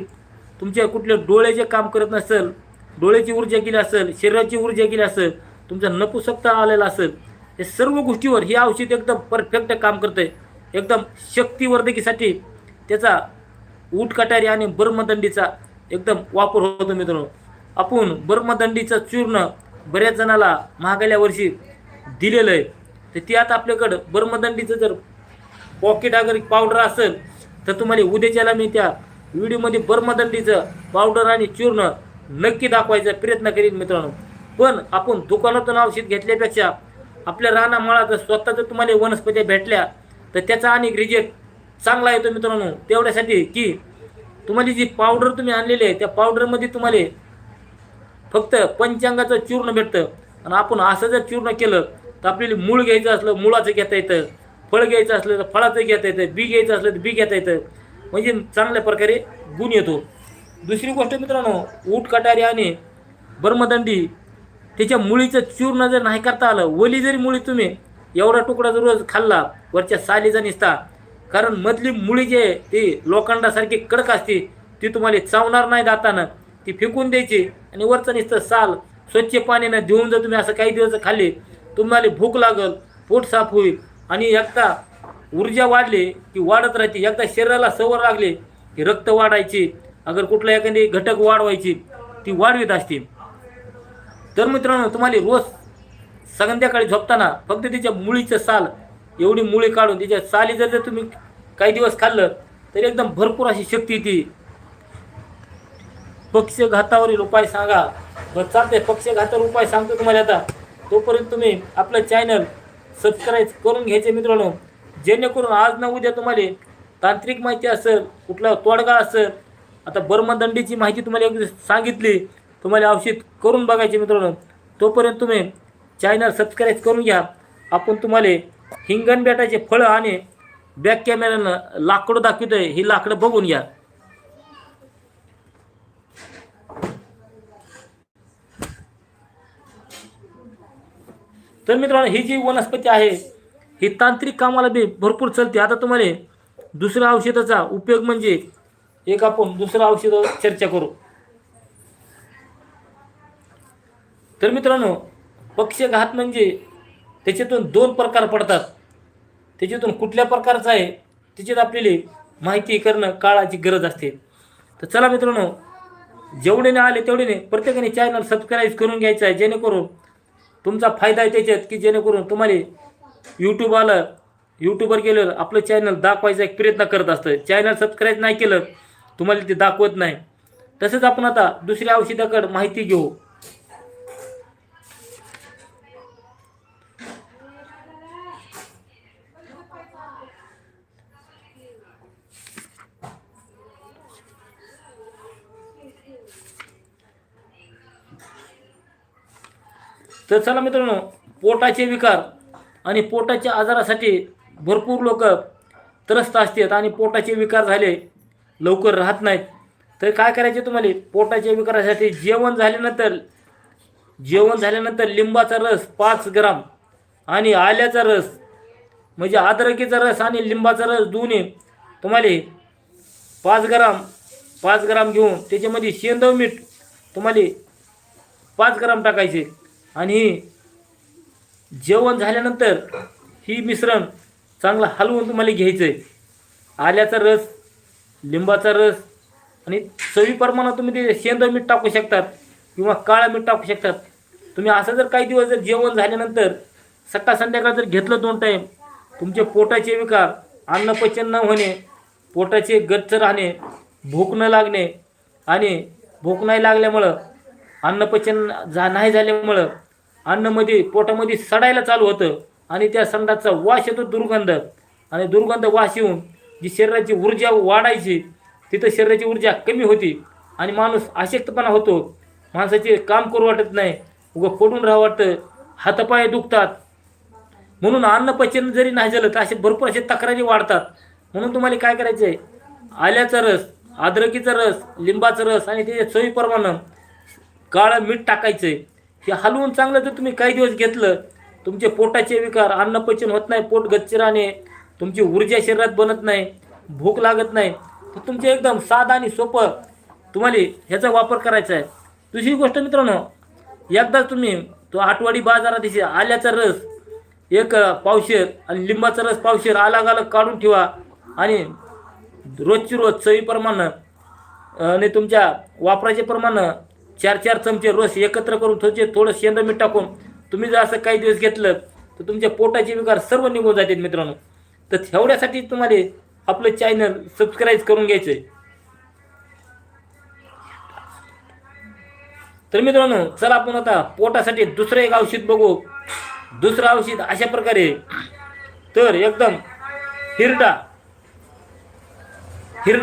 तुमच्या कुठल्या डोळ्याचे काम करत नसेल, डोळ्याची ऊर्जा गेली असेल, शरीराची ऊर्जा गेली असेल, तुमचा नपुसकता आलेला असेल, हे सर्व गोष्टीवर हे औषध एकदम परफेक्ट काम करतं आहे. एकदम शक्तिवर्धकीसाठी त्याचा उटकाटारी आणि बर्मदंडीचा एकदम वापर होतो मित्रांनो. आपण बर्मदंडीचं चूर्ण बऱ्याच जणाला महागल्या वर्षी दिलेलं आहे. तर ती आता आपल्याकडं बर्मदंडीचं जर पॉकेट अगर पावडर असेल तर तुम्हाला उद्याच्याला मी त्या व्हिडिओमध्ये बर्मदंडीचं पावडर आणि चूर्ण नक्की दाखवायचा प्रयत्न करीन मित्रांनो. पण आपण दुकानातून औषध घेतल्यापेक्षा आपल्या रानामाळात स्वतः जर तुम्हाला वनस्पती भेटल्या तर त्याचा अनेक रिझल्ट चांगला येतो मित्रांनो. तेवढ्यासाठी की तुम्हाला जी पावडर तुम्ही आणलेली आहे त्या पावडरमध्ये तुम्हाला फक्त पंचांगाचं चूर्ण भेटतं. आणि आपण असं जर चूर्ण केलं तर आपल्याला मूळ घ्यायचं असलं मुळाचं घेता येतं, फळ घ्यायचं असलं तर फळाचं घेता येतं, बी घ्यायचं असलं तर बी घेता येतं, म्हणजे चांगल्या प्रकारे गुण येतो. दुसरी गोष्ट मित्रांनो, ऊट कटारी आणि ब्रह्मदंडी त्याच्या मुळीचं चूर्ण जर नाही करता आलं, वली जरी मुळी तुम्ही एवढा तुकडा जर रोज खाल्ला वरच्या सालीचा निसता, कारण मधली मुळी जे ती लोखंडासारखी कडक असते ती तुम्हाला चावणार नाही दातानं, ती फेकून द्यायची आणि वरचं नुसतं साल स्वच्छ पाण्यानं धुवून जर तुम्ही असं काही दिवस खाल्ले, तुम्हाला भूक लागल, पोट साफ होईल आणि एकदा ऊर्जा वाढली की वाढत राहते. एकदा शरीराला सवय लागली की रक्त वाढायची, अगर कुठला एखादी घटक वाढवायची ती वाढवीत असते. तर मित्रांनो, तुम्हाला रोज संध्याकाळी झोपताना फक्त तिच्या मुळीचं साल एवढी मुळी काढून तिच्या साली जर तुम्ही काही दिवस खाल्लं तर एकदम भरपूर अशी शक्ती येते. पक्षघातावरील उपाय सांगा. बरं चालते, पक्षघातावर उपाय सांगतो तुम्हाला आता. तोपर्यंत तुम्ही आपलं चॅनल सबस्क्राईब करून घ्यायचे मित्रांनो, जेणेकरून आज ना उद्या तुम्हाला तांत्रिक माहिती असेल, कुठला तोडगा असेल, आता ब्रह्मदंडीची माहिती तुम्हाला एक सांगितली, तुम्हाला औषध करून बघायचे मित्रांनो. तोपर्यंत तुम्ही चॅनल सबस्क्राईब करून घ्या. आपण तुम्हाला हिंगणबेटाचे फळं आणि बॅक कॅमेऱ्यानं लाकडं दाखवतोय, ही लाकडं बघून घ्या. तर मित्रांनो, ही जी वनस्पती आहे ही तांत्रिक कामाला बी भरपूर चालते. आता तुम्हाला दुसऱ्या औषधाचा उपयोग म्हणजे एक आपण दुसरं औषध चर्चा करू. तर मित्रांनो, पक्षघात म्हणजे त्याच्यातून दोन प्रकार पडतात. त्याच्यातून कुठल्या प्रकारचा आहे त्याच्यात आपल्याला माहिती करणं काळाची गरज असते. तर चला मित्रांनो, जेवढेने आले तेवढेने प्रत्येकाने चॅनल सबस्क्राईब करून घ्यायचं आहे, जेणेकरून तुमचा फायदा आहे त्याच्यात, की जेणेकरून तुम्हाला यूट्यूब आलं, यूट्यूबवर गेलं आपलं चॅनल दाखवायचा एक प्रयत्न करत असतं. चॅनल सबस्क्राईब नाही केलं तुम्हाला ते दाखवत नाही. तसंच आपण आता दुसऱ्या औषधाकडे माहिती घेऊ. तर चला मित्रांनो, पोटाचे विकार आणि पोटाच्या आजारासाठी भरपूर लोक त्रस्त असतात आणि पोटाचे विकार झाले लवकर राहत नाहीत. तर काय करायचे तुम्हाला, पोटाच्या विकारासाठी जेवण झाल्यानंतर लिंबाचा रस 5 ग्राम आणि आल्याचा रस म्हणजे अद्रकीचा रस आणि लिंबाचा रस दोन्ही तुम्हाला 5 ग्राम घेऊन त्याच्यामध्ये शेंदव मीठ तुम्हाला 5 ग्राम टाकायचे आणि जेवण झाल्यानंतर ही मिश्रण चांगलं हलवून तुम्हाला घ्यायचं आहे. आल्याचा रस, लिंबाचा रस आणि चवीप्रमाणे तुम्ही ते शेंदव मीठ टाकू शकतात किंवा काळं मीठ टाकू शकतात. तुम्ही असं जर काही दिवस जर जेवण झाल्यानंतर सकाळ संध्याकाळ जर घेतलं 2 टाईम, तुमचे पोटाचे विकार, अन्नपचन न होणे, पोटाचे गच्च राहणे, भूक न लागणे आणि भूक नाही लागल्यामुळं अन्नपचन नाही झाल्यामुळं अन्नमध्ये पोटामध्ये सडायला चालू होतं आणि त्या संडासचा वास येतो, दुर्गंध, आणि दुर्गंध वास येऊन जी शरीराची ऊर्जा वाढायची तिथं शरीराची ऊर्जा कमी होती आणि माणूस अशक्तपणा होतो. माणसाचे काम करू वाटत नाही, उगं पडून राहावं वाटतं, हातपाय दुखतात. म्हणून अन्नपचन जरी नाही झालं तर असे भरपूर असे तक्रारी वाढतात. म्हणून तुम्हाला काय करायचं आहे, आल्याचा रस, अद्रकीचा रस, लिंबाचा रस आणि त्याच्या चवीप्रमाणे काळं मीठ टाकायचं आहे. हे हलवून चांगलं जर तुम्ही काही दिवस घेतलं, तुमचे पोटाचे विकार, अन्नपचन होत नाही, पोट गच्च राहणे, तुमची ऊर्जा शरीरात बनत नाही, भूक लागत नाही, तर तुमचे एकदम साधं आणि सोपं तुम्हाला ह्याचा वापर करायचा आहे. दुसरी गोष्ट मित्रांनो, एकदा तुम्ही तो आठवडी बाजारात आल्याचा रस 1 पावशेर आणि लिंबाचा रस पावशेर अलग अलग काढून ठेवा आणि रोजची रोज चवीप्रमाणे आणि तुमच्या वापराचे प्रमाणे 4 चमचे रस एकत्र करून थोडं शेंदं मीठ टाकून तुम्ही जर असं काही दिवस घेतलं तर तुमच्या पोटाचे विकार सर्व निघून जातात मित्रांनो. तर एवढ्यासाठी तुम्हाला आपलं चॅनल सबस्क्राईब करून घ्यायचं आहे. तर मित्रांनो, चला आपण आता पोटासाठी दुसरं एक औषध बघू. दुसरं औषध अशा प्रकारे, तर एकदम हिरडा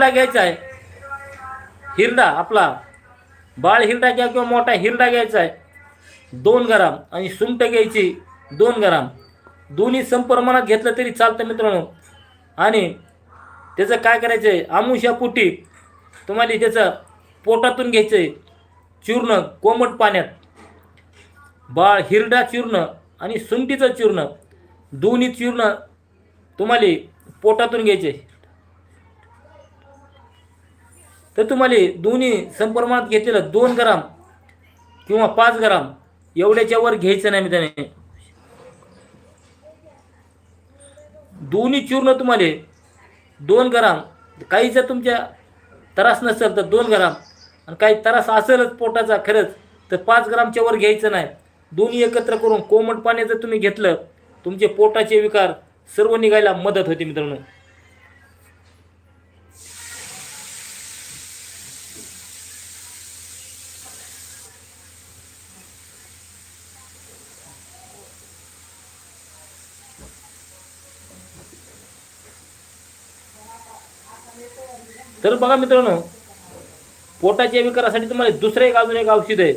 घ्यायचा आहे. हिरडा आपला बाळ हिरडा घ्या किंवा मोठा हिरडा घ्यायचा आहे. 2 ग्राम आणि सुंठ घ्यायची 2 ग्राम. दोन्ही समप्रमाणात घेतलं तरी चालतं मित्रांनो. आणि त्याचं काय करायचं आहे, आमुष्यापोटी तुम्हाला त्याचं पोटातून घ्यायचं आहे चूर्ण कोमट पाण्यात. हिरडा चूर्ण आणि सुंठीचं चूर्ण दोन्ही चूर्ण तुम्हाला पोटातून घ्यायचे. तर तुम्हाला दोन्ही समप्रमाणात घेतलेलं 2 ग्राम किंवा 5 ग्राम एवढ्याच्या वर घ्यायचं नाही मित्रांनो. दोन्ही चूर्ण तुम्हाला 2 ग्राम, काही जर तुमच्या त्रास नसेल तर 2 ग्राम, आणि काही त्रास असेलच पोटाचा खरंच तर 5 ग्रामच्या वर घ्यायचं नाही. दोन्ही एकत्र करून कोमट पाणी जर तुम्ही घेतलं, तुमचे पोटाचे विकार सर्व निघायला मदत होते मित्रांनो. तर बघा मित्रांनो, पोटाच्या विकारासाठी तुम्हाला दुसरं अजून एक औषध आहे.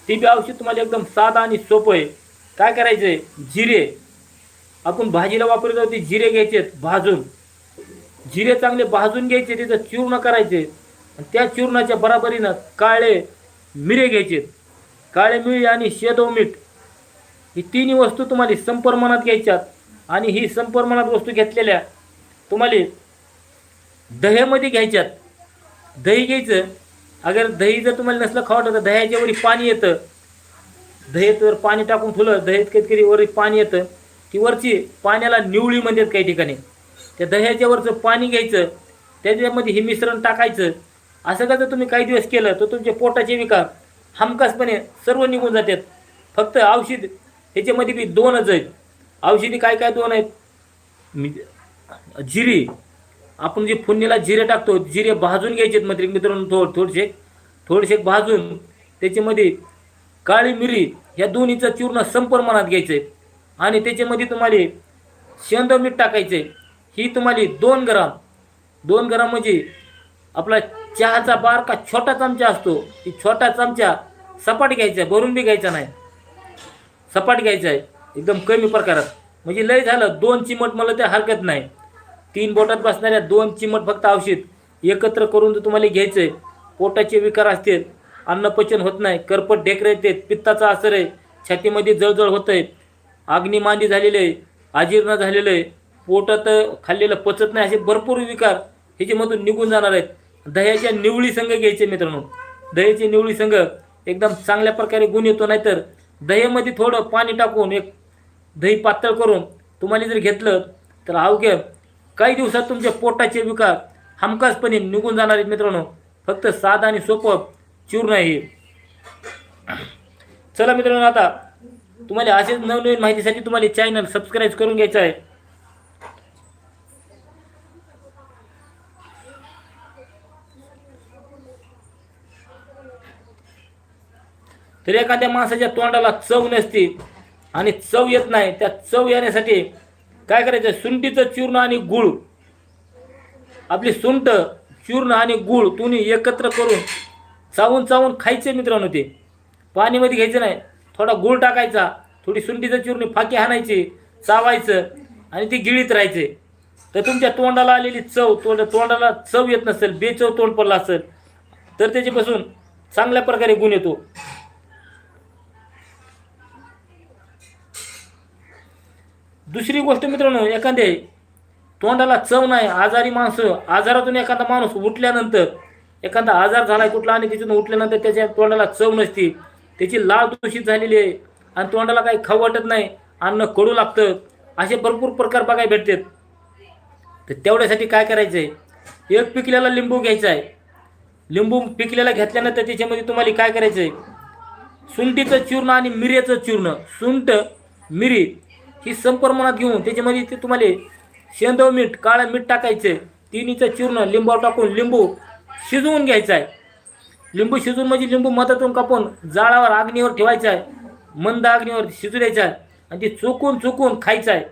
ते बी औषध तुम्हाला एकदम साधा आणि सोपं आहे. काय करायचं आहे, जिरे आपण भाजीला वापरत आहोत ते जिरे घ्यायचे भाजून. जिरे चांगले भाजून घ्यायचे, त्याचं चूर्ण करायचे. आणि त्या चूर्णाच्या बराबरीनं काळे मिरे घ्यायचे. काळे मिरे आणि शेदव मीठ ही तिन्ही वस्तू तुम्हाला समप्रमाणात घ्यायच्यात. आणि ही समप्रमाणात वस्तू घेतलेल्या तुम्हाला दह्यामध्ये घ्यायच्यात. दही घ्यायचं. अगर दही जर तुम्हाला नसलं खावं तर दह्याच्या वरी पाणी येतं. दह्यात पाणी टाकून ठेवलं, दह्यात कधी वरी पाणी येतं. ती वरची पाण्याला निवळी म्हणतात काही ठिकाणी. त्या दह्याच्या वरचं पाणी घ्यायचं, त्याच्यामध्ये हे मिश्रण टाकायचं. असं का जर तुम्ही काही दिवस केलं तर तुमचे पोटाचे विकार हमखासपणे सर्व निघून जातात. फक्त औषध ह्याच्यामध्ये बी 2च आहेत. औषधी काय काय 2 आहेत. जिरी, आपण जे फोडणीला जिरे टाकतो, जिरे भाजून घ्यायचे मित्रांनो. थोडेसे भाजून त्याच्यामध्ये काळी मिरी ह्या दोन्हीचं चूर्ण समप्रमाणात घ्यायचं. आणि त्याच्यामध्ये तुम्हाला शेंदव मीठ टाकायचे. ही तुम्हाला 2 ग्राम म्हणजे आपला चहाचा बारका छोटा चमचा असतो, ती छोटा चमचा सपाट घ्यायचा, भरून बी घ्यायचा नाही, सपाट घ्यायचा आहे एकदम कमी प्रकारात. म्हणजे लय झालं 2 चिमट मला ते हरकत नाही. 3 बोटात बसणाऱ्या 2 चिमट फक्त औषध एकत्र करून तुम्हाला घ्यायचं आहे. पोटाचे विकार असतील, अन्नपचन होत नाही, करपट ढेकरे येतात, पित्ताचा असर आहे, छातीमध्ये जळजळ होत आहे, अग्निमांदी झालेले आहे, अजीर्ण झालेलं आहे, पोटात खाल्लेलं पचत नाही, असे भरपूर विकार ह्याच्यामधून निघून जाणार आहेत. दह्याच्या निवळी संघ घ्यायचे मित्रांनो. दह्याची निवळी संघ एकदम चांगल्या प्रकारे गुण येतो. नाहीतर दह्यामध्ये थोडं पाणी टाकून एक दही पातळ करून तुम्हाला जर घेतलं तर अवघ्या काही दिवसात तुमच्या पोटाचे विकार हमखासपणे निघून जाणार आहेत मित्रांनो. फक्त साधा आणि सोपं चूर्ण आहे. चला मित्रांनो, आता तुम्हाला असेच नवनवीन माहितीसाठी तुम्हाला चॅनल सबस्क्राईब करून घ्यायचं आहे. तर एखाद्या माणसाच्या तोंडाला चव नसते आणि चव येत नाही, त्या चव येण्यासाठी काय करायचं, सुंठीचं चूर्ण आणि गूळ, आपली सुंठ चूर्ण आणि गूळ दोन्ही एकत्र करून चावून चावून खायचे मित्रांनो. ते पाणीमध्ये घ्यायचं नाही, थोडा गूळ टाकायचा, थोडी सुंठीचं चूर्ण फाकी हाणायची, चावायचं आणि ती गिळीत राहायचे. तर तुमच्या तोंडाला आलेली चव, तोंडाला चव येत नसेल, बेचव तोंड पडलं असेल तर त्याच्यापासून चांगल्या प्रकारे गुण येतो. दुसरी गोष्ट मित्रांनो, एखादे तोंडाला चव नाही, आजारी माणसं, आजारातून एखादा माणूस उठल्यानंतर, एखादा आजार झालाय कुठला आणि त्याच्यातून उठल्यानंतर त्याच्या तोंडाला चव नसती, त्याची लाळ दूषित झालेली आहे आणि तोंडाला काही खाऊ वाटत नाही, अन्न कडू लागतं, असे भरपूर प्रकार बघायला भेटतात. तर तेवढ्यासाठी काय करायचं आहे, एक पिकलेला लिंबू घ्यायचा आहे. लिंबू पिकलेला घेतल्यानंतर त्याच्यामध्ये तुम्हाला काय करायचं आहे, सुंठीचं चूर्ण आणि मिरेचं चूर्ण, सुंठ मिरी ही समप्रमाणात घेऊन त्याच्यामध्ये ते तुम्हाला शेंदव मीठ, काळं मीठ टाकायचं, तिन्हीचं चूर्ण लिंबावर टाकून लिंबू शिजवून घ्यायचा आहे. लिंबू शिजवून म्हणजे लिंबू मधातून कापून जाळावर अग्नीवर ठेवायचा आहे, मंद अग्नीवर शिजू द्यायचा आहे आणि ती चुकून चुकून खायचं आहे.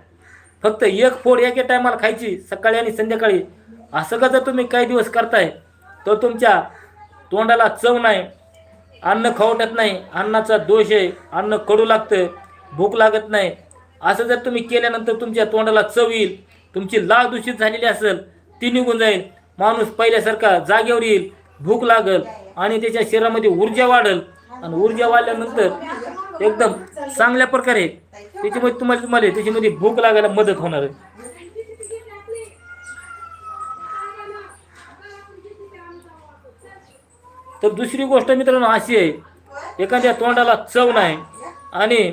फक्त एक फोड एके टायमाला खायची, सकाळी आणि संध्याकाळी. असं का जर तुम्ही काही दिवस करताय तर तुमच्या तोंडाला चव नाही, अन्न खावटत नाही, अन्नाचा दोष आहे, अन्न कडू लागतं, भूक लागत नाही, असं जर तुम्ही केल्यानंतर तुमच्या तोंडाला चव येईल, तुमची लाळ दूषित झालेली असेल ती निघून जाईल, माणूस पहिल्यासारखा जागेवर येईल, भूक लागल आणि त्याच्या शरीरामध्ये ऊर्जा वाढेल आणि ऊर्जा वाढल्यानंतर एकदम चांगल्या प्रकारे त्याच्यामध्ये तुम्हाला त्याच्यामध्ये भूक लागायला मदत होणार आहे. तर दुसरी गोष्ट मित्रांनो अशी आहे, एखाद्या तोंडाला चव नाही आणि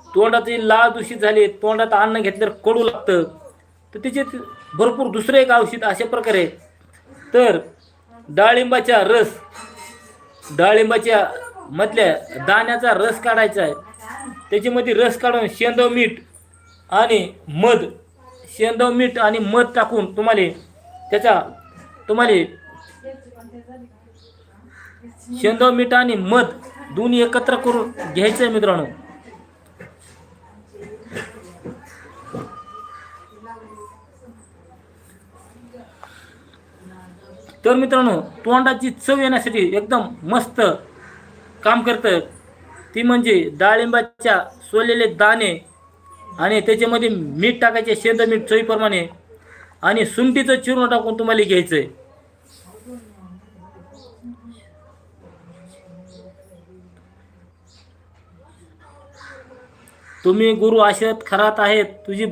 तोंडाची लाळ दूषित झाली, तोंडात अन्न घेतल्यावर कडू लागतं, तर त्याचे भरपूर दुसरं एक औषध अशा प्रकारे. तर डाळिंबाचा रस, डाळिंबाच्या मधल्या दाण्याचा रस काढायचा आहे, त्याच्यामध्ये रस काढून शेंदव मीठ आणि मध, शेंदव मीठ आणि मध टाकून तुम्हाला शेंदव मीठ आणि मध दोन्ही एकत्र करून घ्यायचं आहे मित्रांनो. तर मित्रांनो तोंडाची चव येण्यासाठी एकदम मस्त काम करतं ती म्हणजे डाळिंबाच्या सोललेले दाणे आणि त्याच्यामध्ये मीठ टाकायचे, शेंद मीठ चवीप्रमाणे, आणि सुंठीचं चूर्ण टाकून तुम्हाला घ्यायचं आहे. तुम्ही गुरु आशेत खरात आहेत, तुझी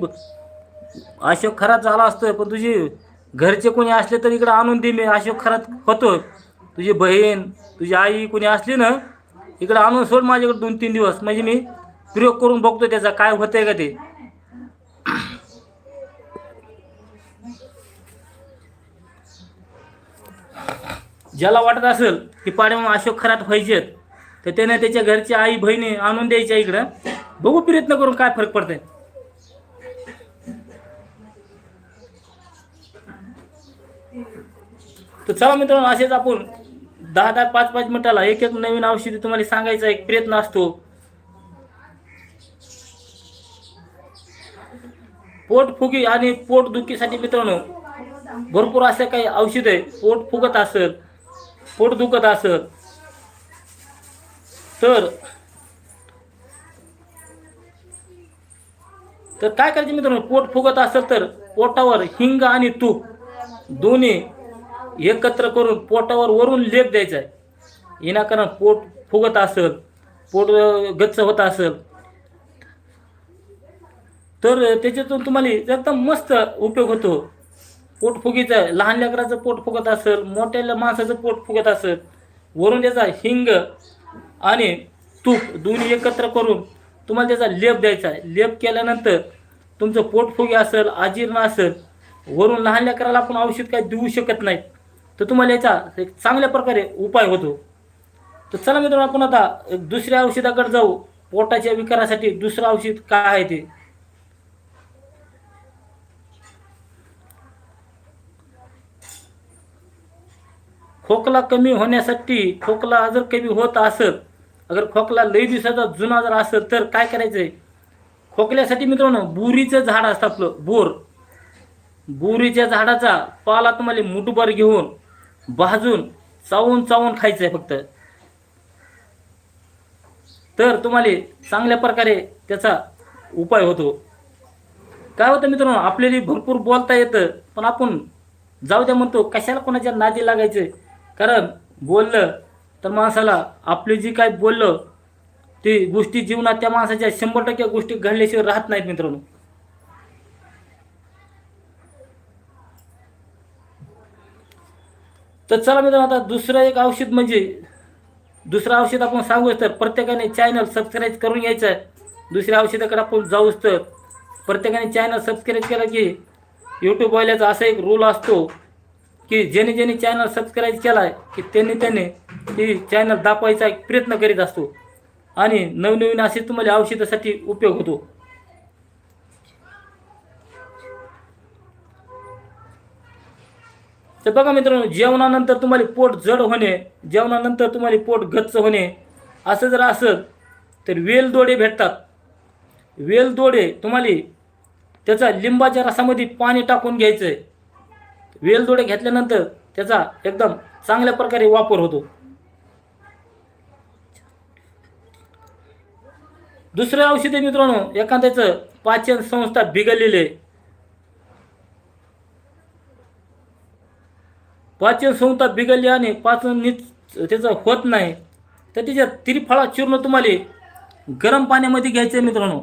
अशोक खरात झाला असतं, पण तुझी घरचे कोणी असले तर इकडे आणून दे, मी अशोक खरात होतो. तुझी बहीण, तुझी आई कोणी असली ना इकडे आणून सोड माझ्याकडे 2-3 दिवस, म्हणजे मी प्रयोग करून बघतो त्याचा काय होतंय का ते. ज्याला वाटत असेल की पाड्यावर अशोक खरात व्हायचे तर त्याने त्याच्या घरची आई बहिणी आणून द्यायच्या इकडं, बघू प्रयत्न करून काय फरक पडतंय. तर चला मित्रांनो, असेच आपण 10-10, 5-5 मिनिटाला एक नवीन औषधी तुम्हाला सांगायचा एक प्रयत्न असतो. पोटफुगी आणि पोटदुखीसाठी मित्रांनो भरपूर असे काही औषध आहे. पोट फुगत असेल, पोट दुखत असेल तर काय करायचं मित्रांनो, पोट फुगत असेल तर पोटावर हिंग आणि तूप दोन्ही एकत्र करून पोटावर वरून लेप द्यायचा आहे. विनाकारण पोट फुगत असेल, पोट गच्च होत असेल तर त्याच्यातून तुम्हाला एकदम मस्त उपयोग होतो. पोटफुगीचा, लहान लेकराचं पोट फुगत असेल, मोठ्या माणसाचं पोट फुगत असेल, वरून त्याचा हिंग आणि तूप दोन्ही एकत्र करून तुम्हाला त्याचा लेप द्यायचा आहे. लेप केल्यानंतर तुमचं पोटफुगी असेल, अजीर्ण असेल, वरून लहान लेकराला आपण औषध काय देऊ शकत नाहीत, तर तुम्हाला याचा एक चांगल्या प्रकारे उपाय होतो. तर चला मित्रांनो, आपण आता दुसऱ्या औषधाकडे जाऊ. पोटाच्या विकारासाठी दुसरं औषध काय आहे ते. खोकला कमी होण्यासाठी, खोकला जर कमी होत असेल, अगर खोकला लई दिवसाचा जुना जर असेल तर काय करायचंय. खोकल्यासाठी मित्रांनो बोरीचं झाड असतं आपलं बोर, बोरीच्या झाडाचा पाला तुम्हाला मुठभर घेऊन भाजून चावून चावून खायचं आहे फक्त. तर तुम्हाला चांगल्या प्रकारे त्याचा उपाय होतो. काय होतं मित्रांनो, आपल्याला भरपूर बोलता येतं पण आपण जाऊ द्या म्हणतो, कशाला कोणाच्या नादी लागायचं. कारण बोललं तर माणसाला आपली जी काय बोललं ती गोष्टी जीवनात त्या माणसाच्या 100% गोष्टी घडल्याशिवाय राहत नाहीत मित्रांनो. तर चला मित्रांनो, आता दुसरं एक औषध म्हणजे दुसरं औषध आपण सांगू तर प्रत्येकाने चॅनल सबस्क्राईब करून घ्यायचं आहे. दुसऱ्या औषधाकडे आपण जाऊच तर प्रत्येकाने चॅनल सबस्क्राईब केला की यूट्यूब वाल्याचा असा एक रूल असतो की ज्याने चॅनल सबस्क्राईब केला आहे की त्याने ती चॅनल दाखवायचा एक प्रयत्न करीत असतो आणि नवनवीन असे तुम्हाला औषधासाठी उपयोग होतो. तर बघा मित्रांनो, जेवणानंतर तुम्हाला पोट जड होणे, जेवणानंतर तुम्हाला पोट गच्च होणे असं जर असेल तर वेलदोडे भेटतात. वेलदोडे तुम्हाला त्याचा लिंबाच्या रसामध्ये पाणी टाकून घ्यायचं आहे. वेलदोडे घेतल्यानंतर त्याचा एकदम चांगल्या प्रकारे वापर होतो. दुसरं औषध आहे मित्रांनो, एखाद्याचं पाचन संस्था बिघडलेले, पाचन संस्था बिघडली आणि पाचन नीट त्याचं होत नाही, तर त्याच्या त्रिफळा चूर्ण तुम्हाला गरम पाण्यामध्ये घ्यायचं आहे मित्रांनो.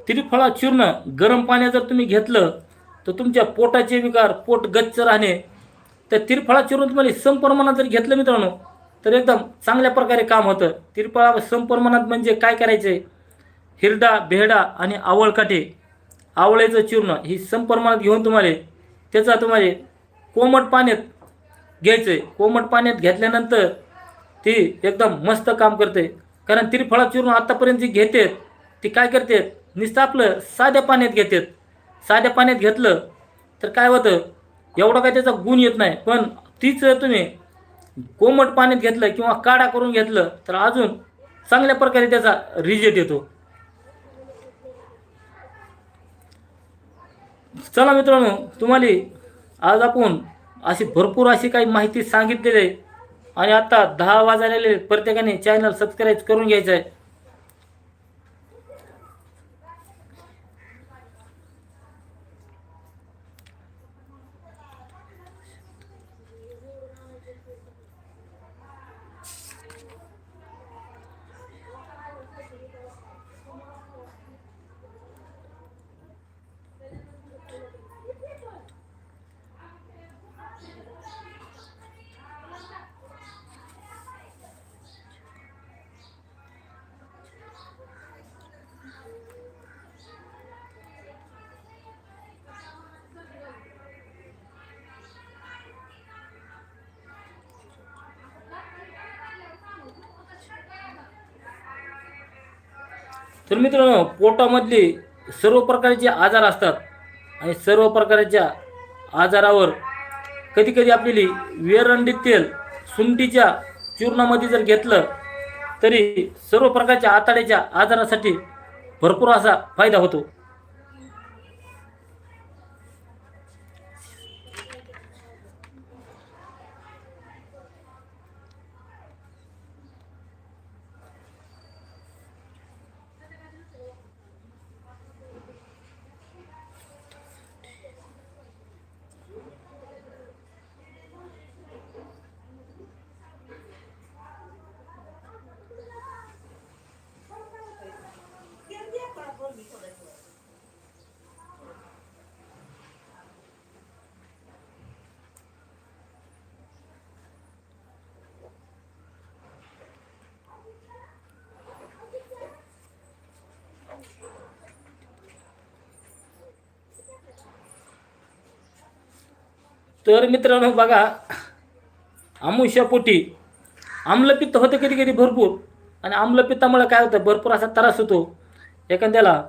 त्रिफळा चूर्ण गरम पाण्यात जर तुम्ही घेतलं तर तुमच्या पोटाचे विकार, पोट गच्च राहणे, तर त्रिफळा चूर्ण तुम्हाला समप्रमाणात जर घेतलं मित्रांनो तर एकदम चांगल्या प्रकारे काम होतं. त्रिफळा समप्रमाणात म्हणजे काय करायचे, हिरडा, बेहडा आणि आवळकाटे, आवळ्याचं चूर्ण ही समप्रमाणात घेऊन त्याचा तुम्हाला कोमट पाण्यात घ्यायचं आहे. कोमट पाण्यात घेतल्यानंतर ती एकदम मस्त काम करते. कारण त्रिफळा चूर्ण आतापर्यंत जी घेतात ती काय करतात, नुसतं आपलं साध्या पाण्यात घेतात. साध्या पाण्यात घेतलं तर काय होतं, एवढा काय त्याचा गुण येत नाही. पण तीच तुम्ही कोमट पाण्यात घेतलं किंवा काढा करून घेतलं तर अजून चांगल्या प्रकारे त्याचा रिझल्ट येतो. चला मित्रांनो, तुम्हाला आज आपण अशी भरपूर अशी काही माहिती सांगितलेली आहे. आणि आता 10 वाजलेले, प्रत्येकाने चॅनल सबस्क्राईब करून घ्यायचं आहे. तर मित्रांनो, पोटामधले सर्व प्रकारचे आजार असतात आणि सर्व प्रकारच्या आजारावर कधी कधी आपल्याला वेरंडी तेल सुंठीच्या चूर्णामध्ये जर घेतलं तरी सर्व प्रकारच्या आतड्याच्या आजारासाठी भरपूर असा फायदा होतो. तर मित्रांनो बघा, आमुष्यापोटी आम्लपित्त होतं कधी कधी भरपूर, आणि आम्लपित्तामुळे काय होतं, भरपूर असा त्रास होतो एखाद्याला.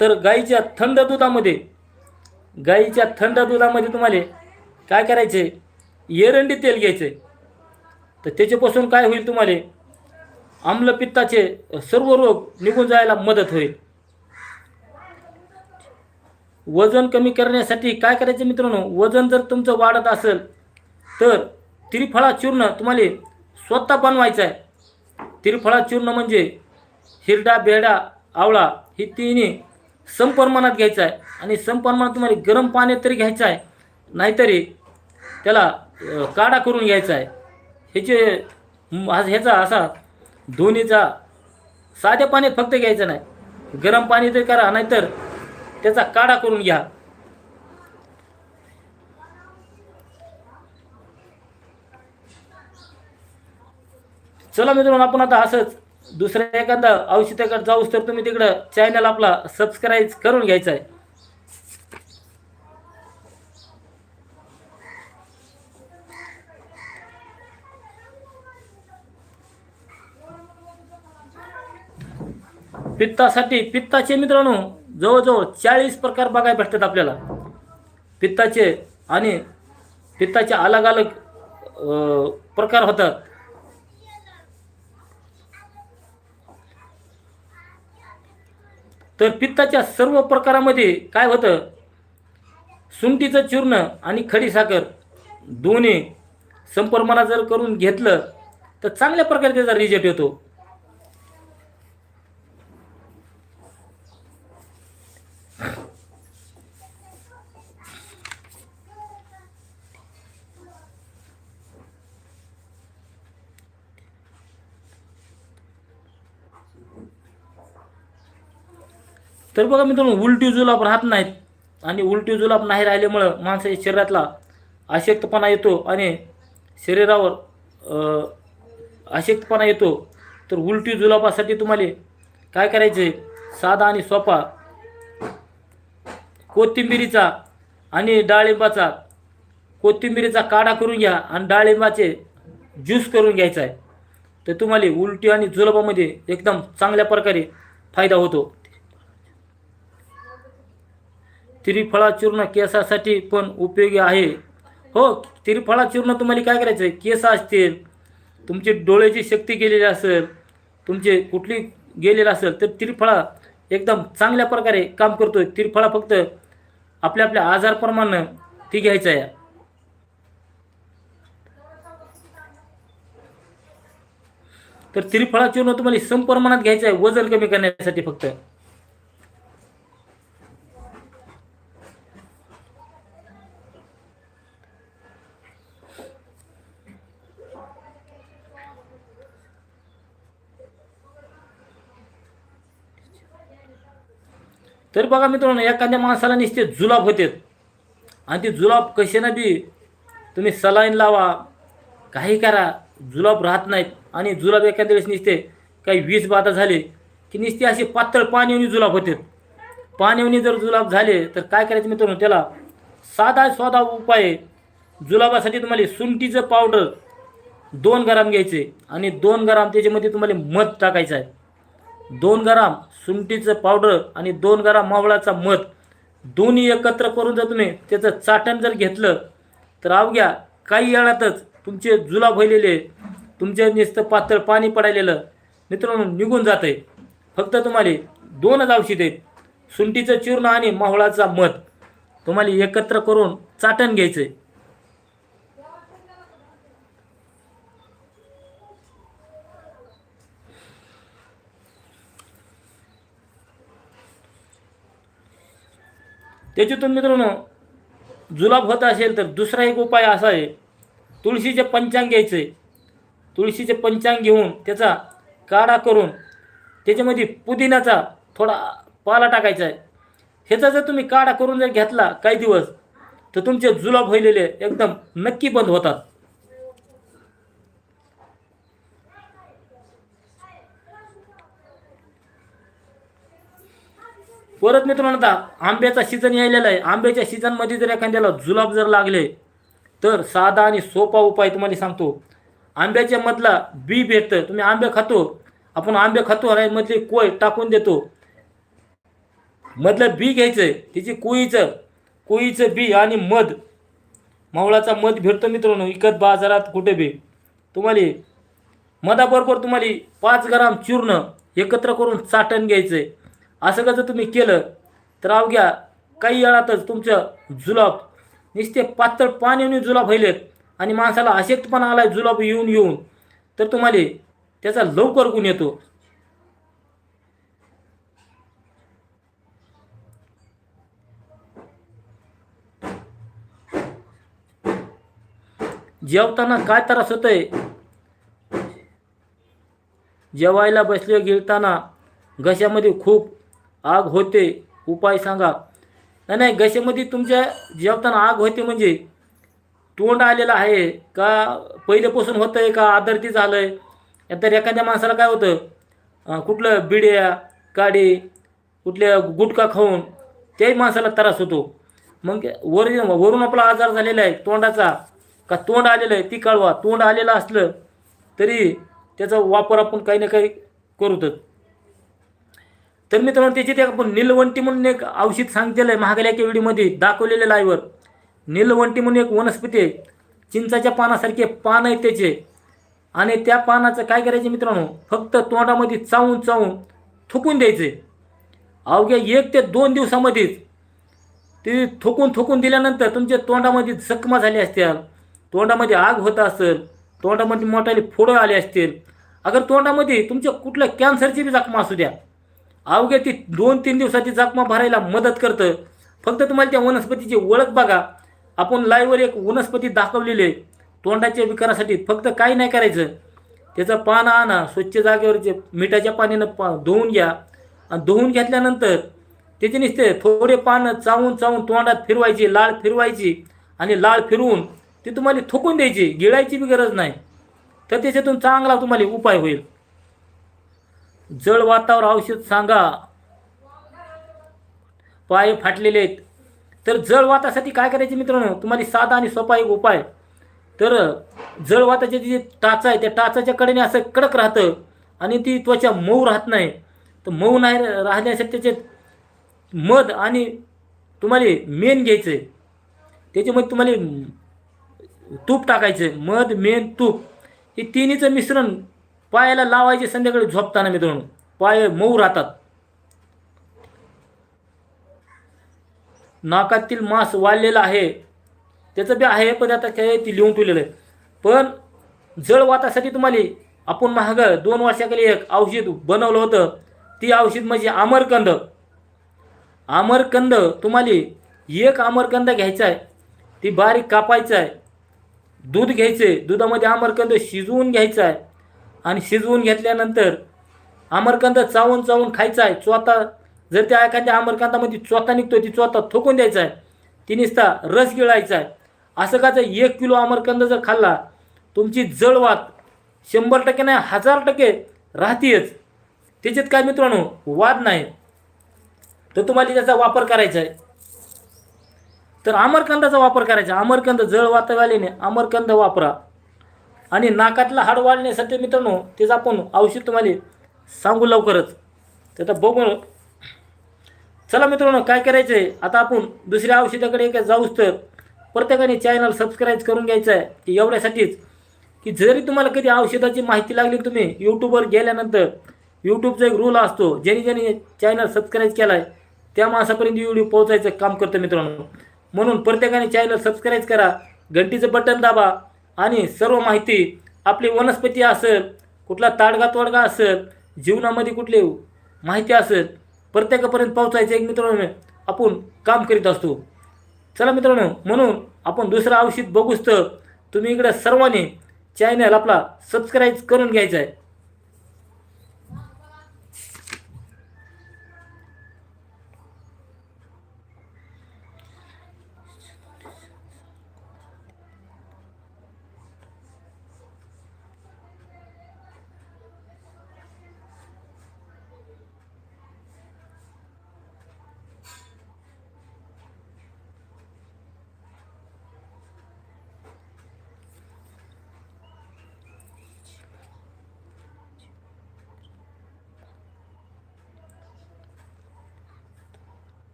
तर गाईच्या थंड दुधामध्ये तुम्हाला काय करायचे, एरंडी तेल घ्यायचे. तर त्याच्यापासून काय होईल, तुम्हाला आम्लपित्ताचे सर्व रोग निघून जायला मदत होईल. वजन कमी करण्यासाठी काय करायचं मित्रांनो, वजन जर तुमचं वाढत असेल तर त्रिफळा चूर्ण तुम्हाला स्वतः बनवायचं आहे. त्रिफळा चूर्ण म्हणजे हिरडा, बेहडा, आवळा ही तिन्ही समप्रमाणात घ्यायचं आहे. आणि समप्रमाणात तुम्हाला गरम पाण्यात तरी घ्यायचं आहे, नाहीतरी त्याला काढा करून घ्यायचा आहे. ह्याचा असा दोन्हीचा साध्या पाण्यात फक्त घ्यायचं नाही, गरम पाणी तरी करा, नाहीतर त्याचा काढा करून घ्या. चला मित्रांनो, आपण आता असंच दुसऱ्या एखादा औषधाकडे जाऊस तर तुम्ही तिकडं चॅनल आपला सबस्क्राईब करून घ्यायचा आहे. पित्ताचे मित्रांनो जवळजवळ 40 प्रकार बघायला भेटतात आपल्याला पित्ताचे. आणि पित्ताचे अलग अलग प्रकार होतात. तर पित्ताच्या सर्व प्रकारामध्ये काय होतं, सुंठीचं चूर्ण आणि खडीसाखर दोन्ही संप्रमाणात जर करून घेतलं तर चांगल्या प्रकारे त्याचा रिझल्ट येतो. तर बघा मित्रांनो, उलटी जुलाब राहत नाहीत आणि उलटी जुलाब नाही राहिल्यामुळं माणसाच्या शरीरातला अशक्तपणा येतो आणि शरीरावर अशक्तपणा येतो. तर उलटी जुलाबासाठी तुम्हाला काय करायचे, साधा आणि सोपा कोथिंबिरीचा आणि डाळिंबाचा, कोथिंबिरीचा काढा करून घ्या आणि डाळिंबाचे ज्यूस करून घ्यायचा आहे. तर तुम्हाला उलटी आणि जुलाबामध्ये एकदम चांगल्या प्रकारे फायदा होतो. त्रिफळा चूर्ण केसासाठी पण उपयोगी आहे. हो, त्रिफळा चूर्ण तुम्हाला काय करायचं आहे, केस असतील, तुमची डोळ्याची शक्ती गेलेली असेल, तुमचे कुठली गेलेलं असेल, तर त्रिफळा एकदम चांगल्या प्रकारे काम करतोय. त्रिफळा फक्त आपल्या आपल्या आजारप्रमाणे ती घ्यायचं आहे. तर त्रिफळा चूर्ण तुम्हाला समप्रमाणात घ्यायचं आहे वजन कमी करण्यासाठी फक्त. तर बघा मित्रांनो, एखाद्या माणसाला नुसते जुलाब होते आणि ते जुलाब कशाने बी तुम्ही सलाईन लावा, काही करा, जुलाब राहत नाहीत. आणि जुलाब एखाद्या वेळेस नुसते काही 20 बाधा झाले की नुसते असे पातळ पाण्याने जुलाब होते. पाण्याने जर जुलाब झाले तर काय करायचं मित्रांनो, त्याला साधा उपाय आहे. जुलाबासाठी तुम्हाला सुंठीचं पावडर 2 ग्राम घ्यायचे आणि 2 ग्राम त्याच्यामध्ये तुम्हाला मध टाकायचं आहे. 2 ग्राम सुंठीचं पावडर आणि 2 ग्राम मावळाचा मध दोन्ही एकत्र करून जर तुम्ही त्याचं चाटण जर घेतलं तर अवघ्या काही वेळातच तुमचे जुलाब व्हायलेले, तुमचे नुसतं पातळ पाणी पडायलेलं मित्रांनो निघून जात आहे. फक्त तुम्हाला 2च औषध आहेत, सुंठीचं चूर्ण आणि मावळाचा मध तुम्हाला एकत्र करून चाटण घ्यायचं आहे. त्याच्यातून मित्रांनो जुलाब होत असेल तर दुसरा एक उपाय असा आहे, तुळशीचे पंचांग घ्यायचे. तुळशीचे पंचांग घेऊन त्याचा काढा करून त्याच्यामध्ये पुदिन्याचा थोडा पाला टाकायचा आहे. ह्याचा जर तुम्ही काढा करून जर घेतला काही दिवस तर तुमचे जुलाब व्हायलेले एकदम नक्की बंद होतात. परत मित्रांनो, आता आंब्याचा सीझन यायलेला आहे. आंब्याच्या सीझनमध्ये जर एखाद्याला जुलाब जर लागले तर साधा आणि सोपा उपाय तुम्हाला सांगतो. आंब्याच्या मधला बी भेटतं, तुम्ही आंबे खातो, आपण आंबे खातो आणि मधले कोय टाकून देतो, मधलं बी घ्यायचं, त्याची कोळीचं बी आणि मध, मावळाचा मध भेटतो मित्रांनो विकत बाजारात कुठे बी. तुम्हाला मधाबरोबर तुम्हाला 5 ग्राम चूर्ण एकत्र करून चाटण घ्यायचं आहे. असं का जर तुम्ही केलं तर अवघ्या काही वेळातच तुमचं जुलाब नुसते पातळ पाण्याने जुलाब व्हायलेत आणि माणसाला अशक्तपणा आलाय जुलाब येऊन तर तुम्हाला त्याचा लवकर गुण येतो. जेवताना काय त्रास होतोय, जेवायला बसले गिळताना घशामध्ये खूप आग होते, उपाय सांगा. नाही, घशामध्ये तुमच्या जेवताना आग होते म्हणजे तोंड आलेलं आहे का, पहिल्यापासून होतं आहे का, आदरती झालं आहे. तर एखाद्या माणसाला काय होतं, कुठलं बिड्या काडी कुठल्या गुटखा खाऊन त्याही माणसाला त्रास होतो. मग वरून आपला आजार झालेला आहे तोंडाचा, का तोंड आलेलं आहे ती कळवा. तोंड आलेलं असलं तरी त्याचा वापर आपण काही ना काही करूतच. तर मित्रांनो, त्याची ते आपण नीलवंटी म्हणून एक औषध सांगितलेलं आहे महागड्याच्या व्हिडिओमध्ये दाखवलेलं लाईव्हवर. नीलवंटी म्हणून एक वनस्पती आहे, चिंचाच्या पानासारखे पान आहेत त्याचे. आणि त्या पानाचं काय करायचं मित्रांनो, फक्त तोंडामध्ये चावून थुकून द्यायचे. अवघ्या 1 ते 2 दिवसामध्येच ते थुकून दिल्यानंतर तुमच्या तोंडामध्ये जखमा झाली असत्या, तोंडामध्ये आग होत असेल, तोंडामध्ये मोठाले फोडं आले असतील, अगर तोंडामध्ये तुमच्या कुठल्या कॅन्सरची बी जखमा असू द्या, अवघ्या ती 2-3 दिवसाची जखमा भरायला मदत करतं. फक्त तुम्हाला त्या वनस्पतीची ओळख बघा. आपण लाईव्हवर एक वनस्पती दाखवलेली आहे तोंडाच्या विकारासाठी. फक्त काही नाही करायचं, त्याचं पान आणा, स्वच्छ जागेवरचे मिठाच्या पाण्यानं धुवून घ्या आणि धुवून घेतल्यानंतर त्याचे नुसते थोडे पानं चावून चावून तोंडात फिरवायची, लाळ फिरवायची आणि लाळ फिरवून ती तुम्हाला थुकून द्यायची, गिळायची बी गरज नाही. तर त्याच्यातून चांगला तुम्हाला उपाय होईल. जळ वातावर औषध सांगा. पाय फाटलेले आहेत तर जळ वातासाठी काय करायचे मित्रांनो, तुम्हाला साधा आणि सोपा एक उपाय. तर जळ वाताचे जे टाचा आहे त्या टाचाच्या कडेने असं कडक राहतं आणि ती त्वचा मऊ राहत नाही. तर मऊ नाही राहण्यासाठी त्याच्यात मध आणि तुम्हाला मेण घ्यायचं आहे, त्याच्यामध्ये तुम्हाला तूप टाकायचं. मध, मेण, तूप हे तिन्हीचं मिश्रण पायाला लावायचे संध्याकाळी झोपताना मित्रांनो. पाय मऊ राहतात. नाकातील मांस वाढलेलं आहे, त्याचं बी आहे, पण आता काय ती लिहून ठेवलेलं आहे. पण जळवातासाठी तुम्हाला आपण महाग 2 वर्षाखाली एक औषध बनवलं होतं. ती औषध म्हणजे आमरकंद. आमरकंद तुम्हाला एक आमरकंद घ्यायचा आहे, ती बारीक कापायचं आहे. दूध घ्यायचं आहे, दुधामध्ये आमरकंद शिजवून घ्यायचा आहे आणि शिजवून घेतल्यानंतर आमरकंद चावून चावून खायचा आहे. चोथा जर त्या एखाद्या आमरकंदामध्ये चोथा निघतो, ती चोथा थोकून द्यायचा आहे. ती नुसता रस गिळायचा आहे. असं का जर 1 किलो आमरकंद जर खाल्ला, तुमची जळवात 100% नाही 1000% राहतेच. त्याच्यात काय मित्रांनो वाद नाही. तर तुम्हाला त्याचा वापर करायचा आहे. तर आमरकंदाचा वापर करायचा. आमरकंद जळवातवाल्याने आमरकंद वापरा. आणि नाकातला हाड वाढण्यासाठी मित्रांनो त्याचं आपण औषध तुम्हाला सांगू लवकरच. तर आता बघू. चला मित्रांनो काय करायचं आहे, आता आपण दुसऱ्या औषधाकडे जाऊच. तर प्रत्येकाने चॅनल सबस्क्राईब करून घ्यायचं आहे की एवढ्यासाठीच की जरी तुम्हाला कधी औषधाची माहिती लागली, तुम्ही यूट्यूबवर गेल्यानंतर यूट्यूबचा एक रूल असतो, ज्याने चॅनल सबस्क्राईब केला आहे त्या माणसापर्यंत व्हिडिओ पोहोचायचं काम करतं मित्रांनो. म्हणून प्रत्येकाने चॅनल सबस्क्राईब करा, घंटीचं बटन दाबा आणि सर्व माहिती आपली वनस्पती असेल, कुठला ताडगा तोडगा असेल, जीवनामध्ये कुठली माहिती असेल, प्रत्येकापर्यंत पोहोचायचं एक मित्रांनो आपण काम करीत असतो. चला मित्रांनो, म्हणून आपण दुसरं औषध बघूच. तर तुम्ही इकडे सर्वांनी चॅनल आपला सबस्क्राईब करून घ्यायचा आहे.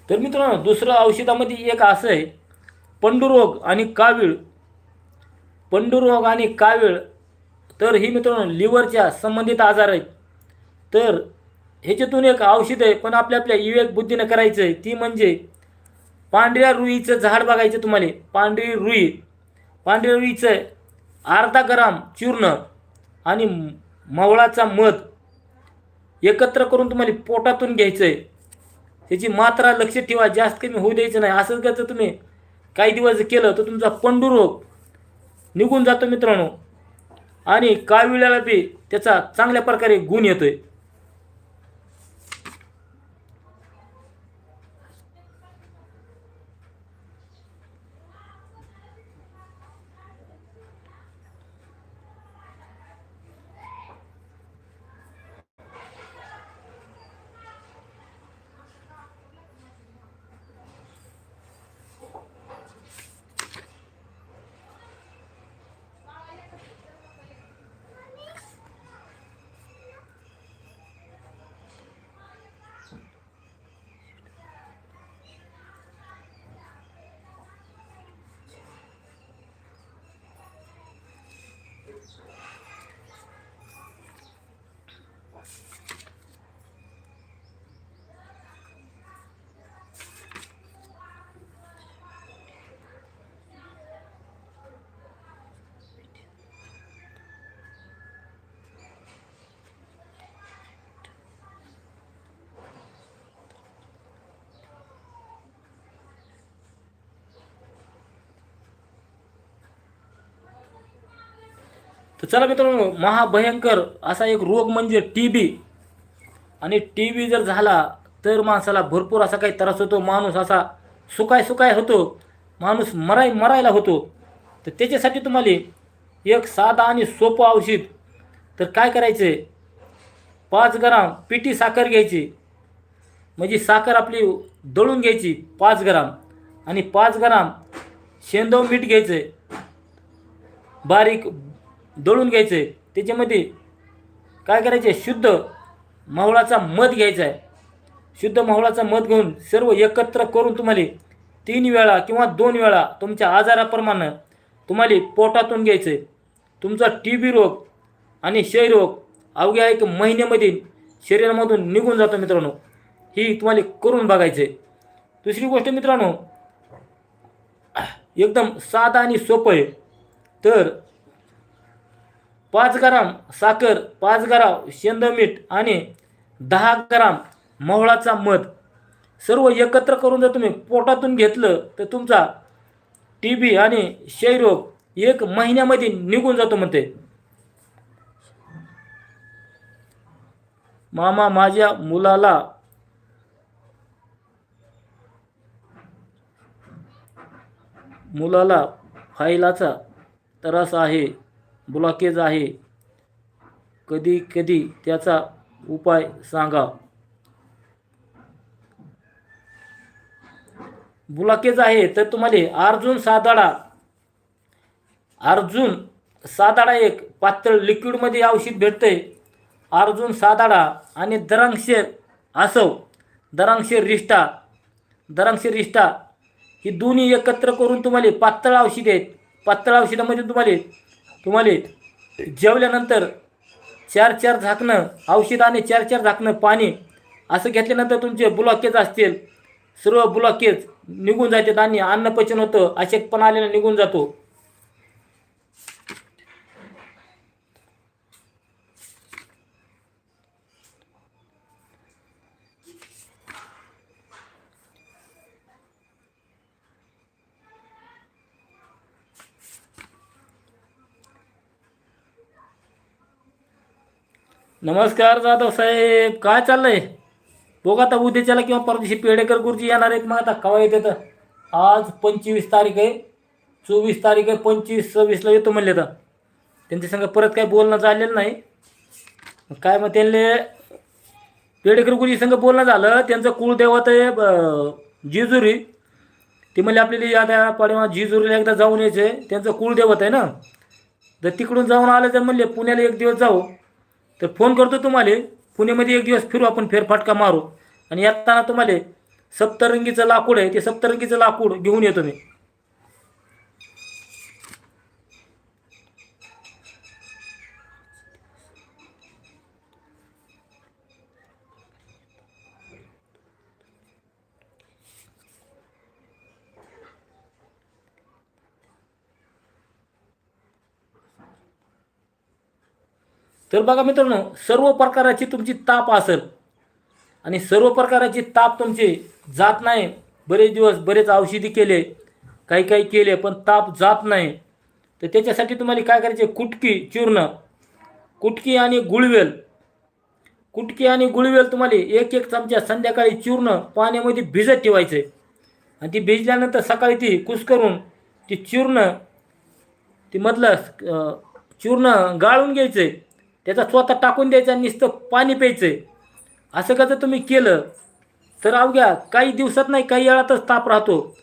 तर मित्रांनो दुसरं औषधामध्ये एक असं आहे, पंडुरोग आणि कावीळ. पंडुरोग आणि कावीळ तर ही मित्रांनो लिव्हरच्या संबंधित आजार आहेत. तर ह्याच्यातून एक औषध आहे, पण आपल्या विवेक बुद्धीनं करायचं आहे. ती म्हणजे पांढऱ्या रुईचं झाड बघायचं तुम्हाला. पांढरी रुईचं अर्धा ग्राम चूर्ण आणि मवळाचा मध एकत्र करून तुम्हाला पोटातून घ्यायचं आहे. त्याची मात्रा लक्षात ठेवा, जास्त कमी होऊ द्यायचं नाही. असंच जर तुम्ही काही दिवस केलं तर तुमचा पंडुरोग निघून जातो मित्रांनो. आणि काविळाला बी त्याचा चांगल्या प्रकारे गुण येतोय. तर चला मित्रांनो, महाभयंकर असा एक रोग म्हणजे टीबी. आणि टीबी जर झाला तर माणसाला भरपूर असा काही त्रास होतो, माणूस असा सुकाय सुकाय होतो, माणूस मरायला होतो. तर त्याच्यासाठी तुम्हाला एक साधा आणि सोपं औषध. तर काय करायचं, 5 ग्राम पिठी साखर घ्यायची, म्हणजे साखर आपली दळून घ्यायची 5 ग्राम, आणि 5 ग्राम शेंदव मीठ घ्यायचं, बारीक दळून घ्यायचं. त्याच्यामध्ये काय करायचे, शुद्ध मावळाचा मध घ्यायचा आहे. शुद्ध मावळाचा मध घेऊन सर्व एकत्र करून तुम्हाला 3 वेळा किंवा 2 वेळा तुमच्या आजाराप्रमाणे तुम्हाला पोटातून घ्यायचं. तुमचा टीबी रोग आणि क्षयरोग अवघ्या 1 महिन्यामध्ये शरीरामधून निघून जातो मित्रांनो. ही तुम्हाला करून बघायचं आहे. दुसरी गोष्ट मित्रांनो, एकदम साधा आणि सोपं आहे. तर 5 ग्राम साखर, 5 ग्राम शेंदव मीठ आणि 10 ग्राम मोहळाचा मध सर्व एकत्र करून जर तुम्ही पोटातून घेतलं तर तुमचा टीबी आणि क्षयरोग 1 महिन्यामध्ये निघून जातो म्हणते. मामा, माझ्या मुलाला फायलाचा त्रास आहे, ब्लॉकेज आहे, कधी कधी त्याचा उपाय सांगा. ब्लॉकेज आहे तर तुम्हाला अर्जुन सादाडा एक पातळ लिक्विडमध्ये औषध भेटते. अर्जुन सादाडा आणि दरांगशेर रिष्टा ही दोन्ही एकत्र करून तुम्हाला पातळ औषध आहेत. पातळ औषधामध्ये तुम्हाला जेवल्यानंतर 4 झाकणं औषध आणि 4 झाकणं पाणी असं घेतल्यानंतर तुमचे ब्लॉकेज असतील सर्व ब्लॉकेज निघून जातात आणि अन्नपचन होतं, अशक्तपणा आलेला निघून जातो. नमस्कार जाधव साहेब, काय चाललंय? बघा आता उद्याच्याला किंवा परदेशी पेडेकर गुरुजी येणार आहेत. मग आता कवा येते तर आज 25 तारीख आहे, 24 तारीख आहे, 25, 26ला येतो म्हणले. तर त्यांच्या संग परत काही बोलणं झालेलं नाही. काय मग त्यांनी पेडेकर गुरुजी संग बोलणं झालं. त्यांचं कुळदेवत आहे जिजुरी. ते म्हणले आपल्याला या पाडवा जिजुरीला एकदा जाऊन यायचे, त्यांचं कुळदेवत आहे ना. जर तिकडून जाऊन आलं तर म्हणले पुण्याला 1 दिवस जाऊ, तर फोन करतो तुम्हाला. पुण्यामध्ये 1 दिवस फिरू, आपण फेरफाटका मारू. आणि येताना तुम्हाला सप्तरंगीचं लाकूड आहे, ते सप्तरंगीचं लाकूड घेऊन येतो मी. तर बघा मित्रांनो, सर्व प्रकारची तुमची ताप असेल आणि सर्व प्रकारची ताप तुमची जात नाही, बरेच दिवस बरेच औषधी केले, काही केले, पण ताप जात नाही. तर त्याच्यासाठी तुम्हाला काय करायचे, कुटकी आणि गुळवेल तुम्हाला 1 चमचा संध्याकाळी चूर्ण पाण्यामध्ये भिजत ठेवायचे. आणि ती भिजल्यानंतर सकाळी ती कुस्करून ती मधलं चूर्ण गाळून घ्यायचं, त्याचा स्वतः टाकून द्यायचा आणि नुसतं पाणी प्यायचं. असं का जर तुम्ही केलं तर अवघ्या काही दिवसात नाही, काही वेळातच ताप राहतो.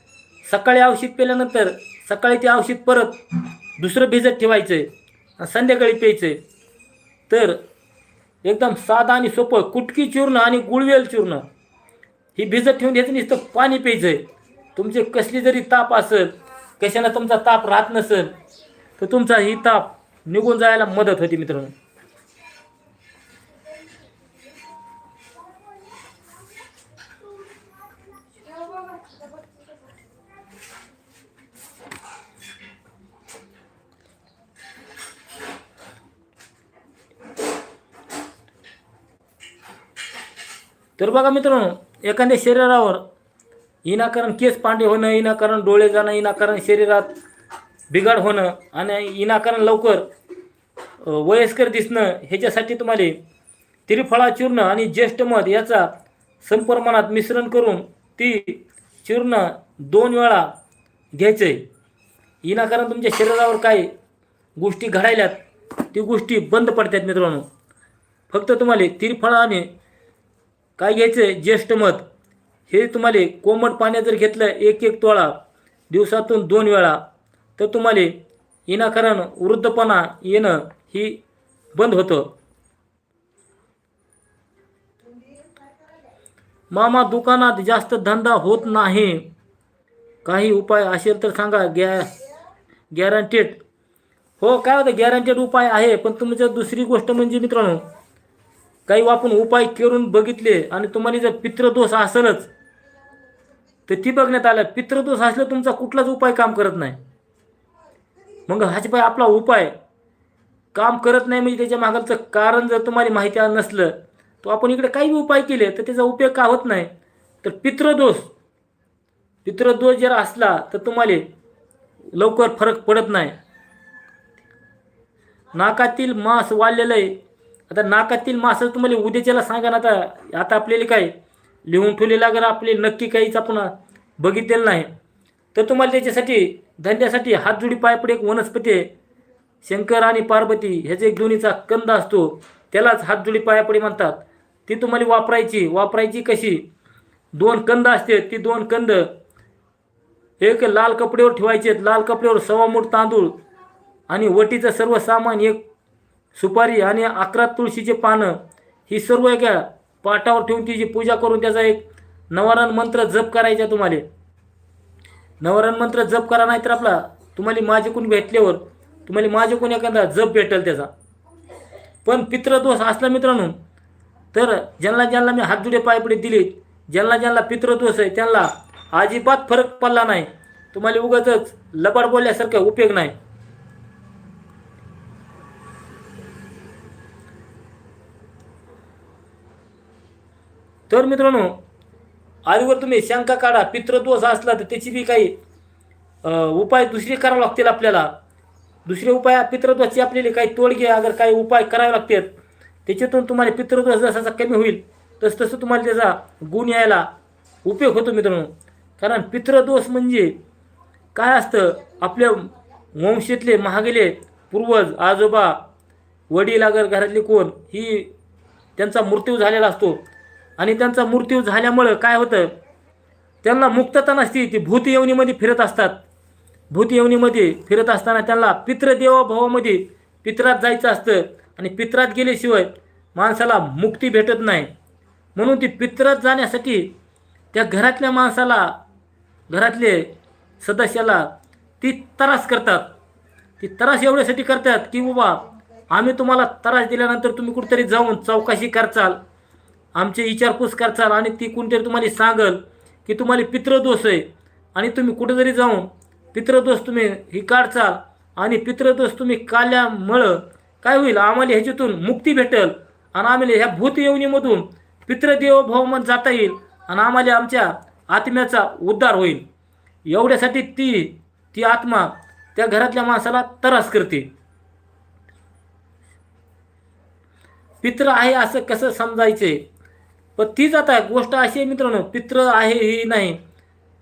सकाळी औषध प्यायल्यानंतर सकाळी ते औषध परत दुसरं भिजत ठेवायचं आणि संध्याकाळी प्यायचं. तर एकदम साधा आणि सोपं कुटकी चूर्ण आणि गुळवेल चूर्ण ही भिजत ठेवून घ्यायचं, नुसतं पाणी प्यायचं. तुमचे कसली जरी ताप असेल, कशाला तुमचा ताप राहत नसेल, तर तुमचा ही ताप निघून जायला मदत होती मित्रांनो. तर बघा मित्रांनो, एखाद्या शरीरावर विनाकारण केस पांढरे होणं, विनाकारण डोळे जाणं, विनाकारण शरीरात बिघाड होणं आणि विनाकारण लवकर वयस्कर दिसणं ह्याच्यासाठी तुम्हाला त्रिफळा चूर्ण आणि ज्येष्ठ मध याचा समप्रमाणात मिश्रण करून ती चूर्ण 2 वेळा घ्यायचं आहे. विनाकारण तुमच्या शरीरावर काही गोष्टी घडायल्यात ती गोष्टी बंद पडतात मित्रांनो. फक्त तुम्हाला त्रिफळा आणि काय घ्यायचं आहे, ज्येष्ठ मध हे तुम्हाला कोमट पाण्यात जर घेतलं 1-1 तोळा दिवसातून 2 वेळा तर तुम्हाला विनाकारण वृद्धपणा येणं ही बंद होतं. मामा दुकानात जास्त धंदा होत नाही, काही उपाय असेल तर सांगा. गॅरंटेड. हो काय होतं, गॅरंटेड उपाय आहे. पण तुमचं दुसरी गोष्ट म्हणजे मित्रांनो, काही आपण उपाय करून बघितले आणि तुम्हाला जर पितृदोष असेलच तर ती बघण्यात आलं. पितृदोष असलं तुमचा कुठलाच उपाय काम करत नाही. मग ह्याच्यापाय आपला उपाय काम करत नाही म्हणजे त्याच्या मागचं कारण जर तुम्हाला माहिती नसलं तो आपण इकडे काही उपाय केले तर त्याचा उपयोग का होत नाही. तर पितृदोष जर असला तर तुम्हाला लवकर फरक पडत नाही. नाकातील मांस वाढलेलं आहे. आता नाकातील मांस तुम्हाला उद्याच्याला सांगा ना. आता आपल्याला काय लिहून ठेवलेलं अगर आपले नक्की काहीच आपण बघितलेलं नाही तर तुम्हाला त्याच्यासाठी धंद्यासाठी हातजुडी पायपडे एक वनस्पती आहे. शंकर आणि पार्वती ह्याचे एक दोन्हीचा कंद असतो, त्यालाच हातजुडी पायापडी म्हणतात. ती तुम्हाला वापरायची कशी, 2 कंद असते. ती 2 कंद एक लाल कपड्यावर ठेवायचे. लाल कपड्यावर 1.25 मूठ तांदूळ आणि वटीचं सर्व सामान, 1 सुपारी आणि 11 तुळशीचे पानं ही सर्व एका पाटावर ठेवून तिची पूजा करून त्याचा एक नवरण मंत्र जप करायचा. तुम्हाला नवरण मंत्र जप करा, नाही तर आपला तुम्हाला माझ्याकडून भेटल्यावर तुम्हाला माझ्याकडून एखादा जप भेटेल त्याचा. पण पितृदोष असला मित्रांनो तर ज्यांना मी हातजुडे पायपडे दिले, ज्यांना पितृदोष आहे त्यांना अजिबात फरक पडला नाही. तुम्हाला उगाचच लबाड बोलल्यासारखा उपयोग नाही. तर मित्रांनो आधीवर तुम्ही शंका काढा. पितृदोष असला तर त्याची बी काही उपाय दुसरे करावे लागतील आपल्याला. दुसरे उपाय पितृदोषाचे आपल्याला काही तोडगे अगर काही उपाय करावे लागतात त्याच्यातून तुम्हाला पितृदोष जसा कमी होईल तसं तुम्हाला त्याचा गुण यायला उपयोग होतो मित्रांनो. कारण पितृदोष म्हणजे काय असतं, आपल्या वंशातले महागेले पूर्वज आजोबा वडील अगर घरातले कोण ही त्यांचा मृत्यू झालेला असतो आणि त्यांचा मृत्यू झाल्यामुळं काय होतं, त्यांना मुक्तता नसती. ती भूतयोनीमध्ये फिरत असतात. भूतयोनीमध्ये फिरत असताना त्यांना पितृदेवभावामध्ये पित्रात जायचं असतं आणि पित्रात गेल्याशिवाय माणसाला मुक्ती भेटत नाही. म्हणून ती पित्रात जाण्यासाठी त्या घरातल्या माणसाला, घरातले सदस्याला ती त्रास करतात. ती त्रास एवढ्यासाठी करतात की बाबा आम्ही तुम्हाला त्रास दिल्यानंतर तुम्ही कुठेतरी जाऊन चौकशी करचाल, आमची विचारपूस करचाल आणि ती कोणतरी तुम्हाला सांगल की तुम्हाला पितृदोष आहे आणि तुम्ही कुठेतरी जाऊन पितृदोष तुम्ही ही काढचाल आणि पितृदोष तुम्ही काढल्यामुळं काय होईल, आम्हाला ह्याच्यातून मुक्ती भेटेल आणि आम्हाला ह्या भूतयोनीमधून पितृदेवभावामध्ये जाता येईल आणि आम्हाला आमच्या आत्म्याचा उद्धार होईल. एवढ्यासाठी ती आत्मा त्या घरातल्या माणसाला त्रास करते. पित्र आहे असं कसं समजायचे. पण तीच आता गोष्ट अशी आहे मित्रांनो, पित्र आहे ही नाही,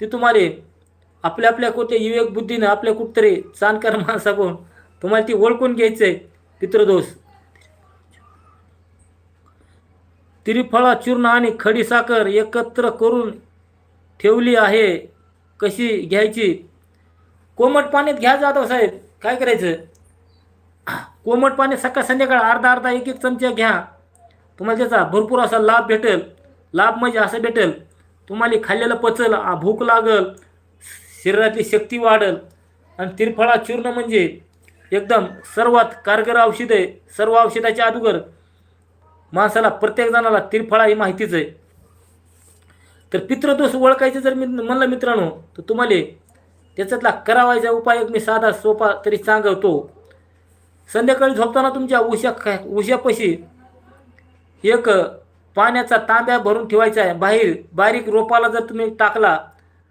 ती तुम्हाला आपल्या कुठे विवेक बुद्धीनं आपल्या कुठतरी जाणकार माणसाकडून तुम्हाला ती ओळखून घ्यायचं आहे. पितृदोष त्रिफळा चूर्ण आणि खडी साखर एकत्र करून ठेवली आहे. कशी घ्यायची, कोमट पाण्यात घ्या जाधव साहेब. काय करायचं, कोमट पाणी सकाळ संध्याकाळ अर्धा 1-1 चमचा घ्या. तुम्हाला त्याचा भरपूर असा लाभ भेटेल. लाभ म्हणजे असं भेटेल, तुम्हाला खाल्लेलं पचल, भूक लागल, शरीरातली शक्ती वाढेल. आणि त्रिफळा चूर्ण म्हणजे एकदम सर्वात कारगर औषध आहे. सर्व औषधाच्या अगोदर माणसाला प्रत्येक जणाला त्रिफळा ही माहितीच आहे. तर पितृदोष ओळखायचं जर म्हणलं मित्रांनो तर तुम्हाला त्याच्यातला करावायचा उपाय मी साधा सोपा तरी सांगतो. संध्याकाळी झोपताना तुमच्या उशापाशी एक पाण्याचा तांब्या भरून ठेवायचा आहे. बाहेर बारीक रोपाला जर तुम्ही टाकला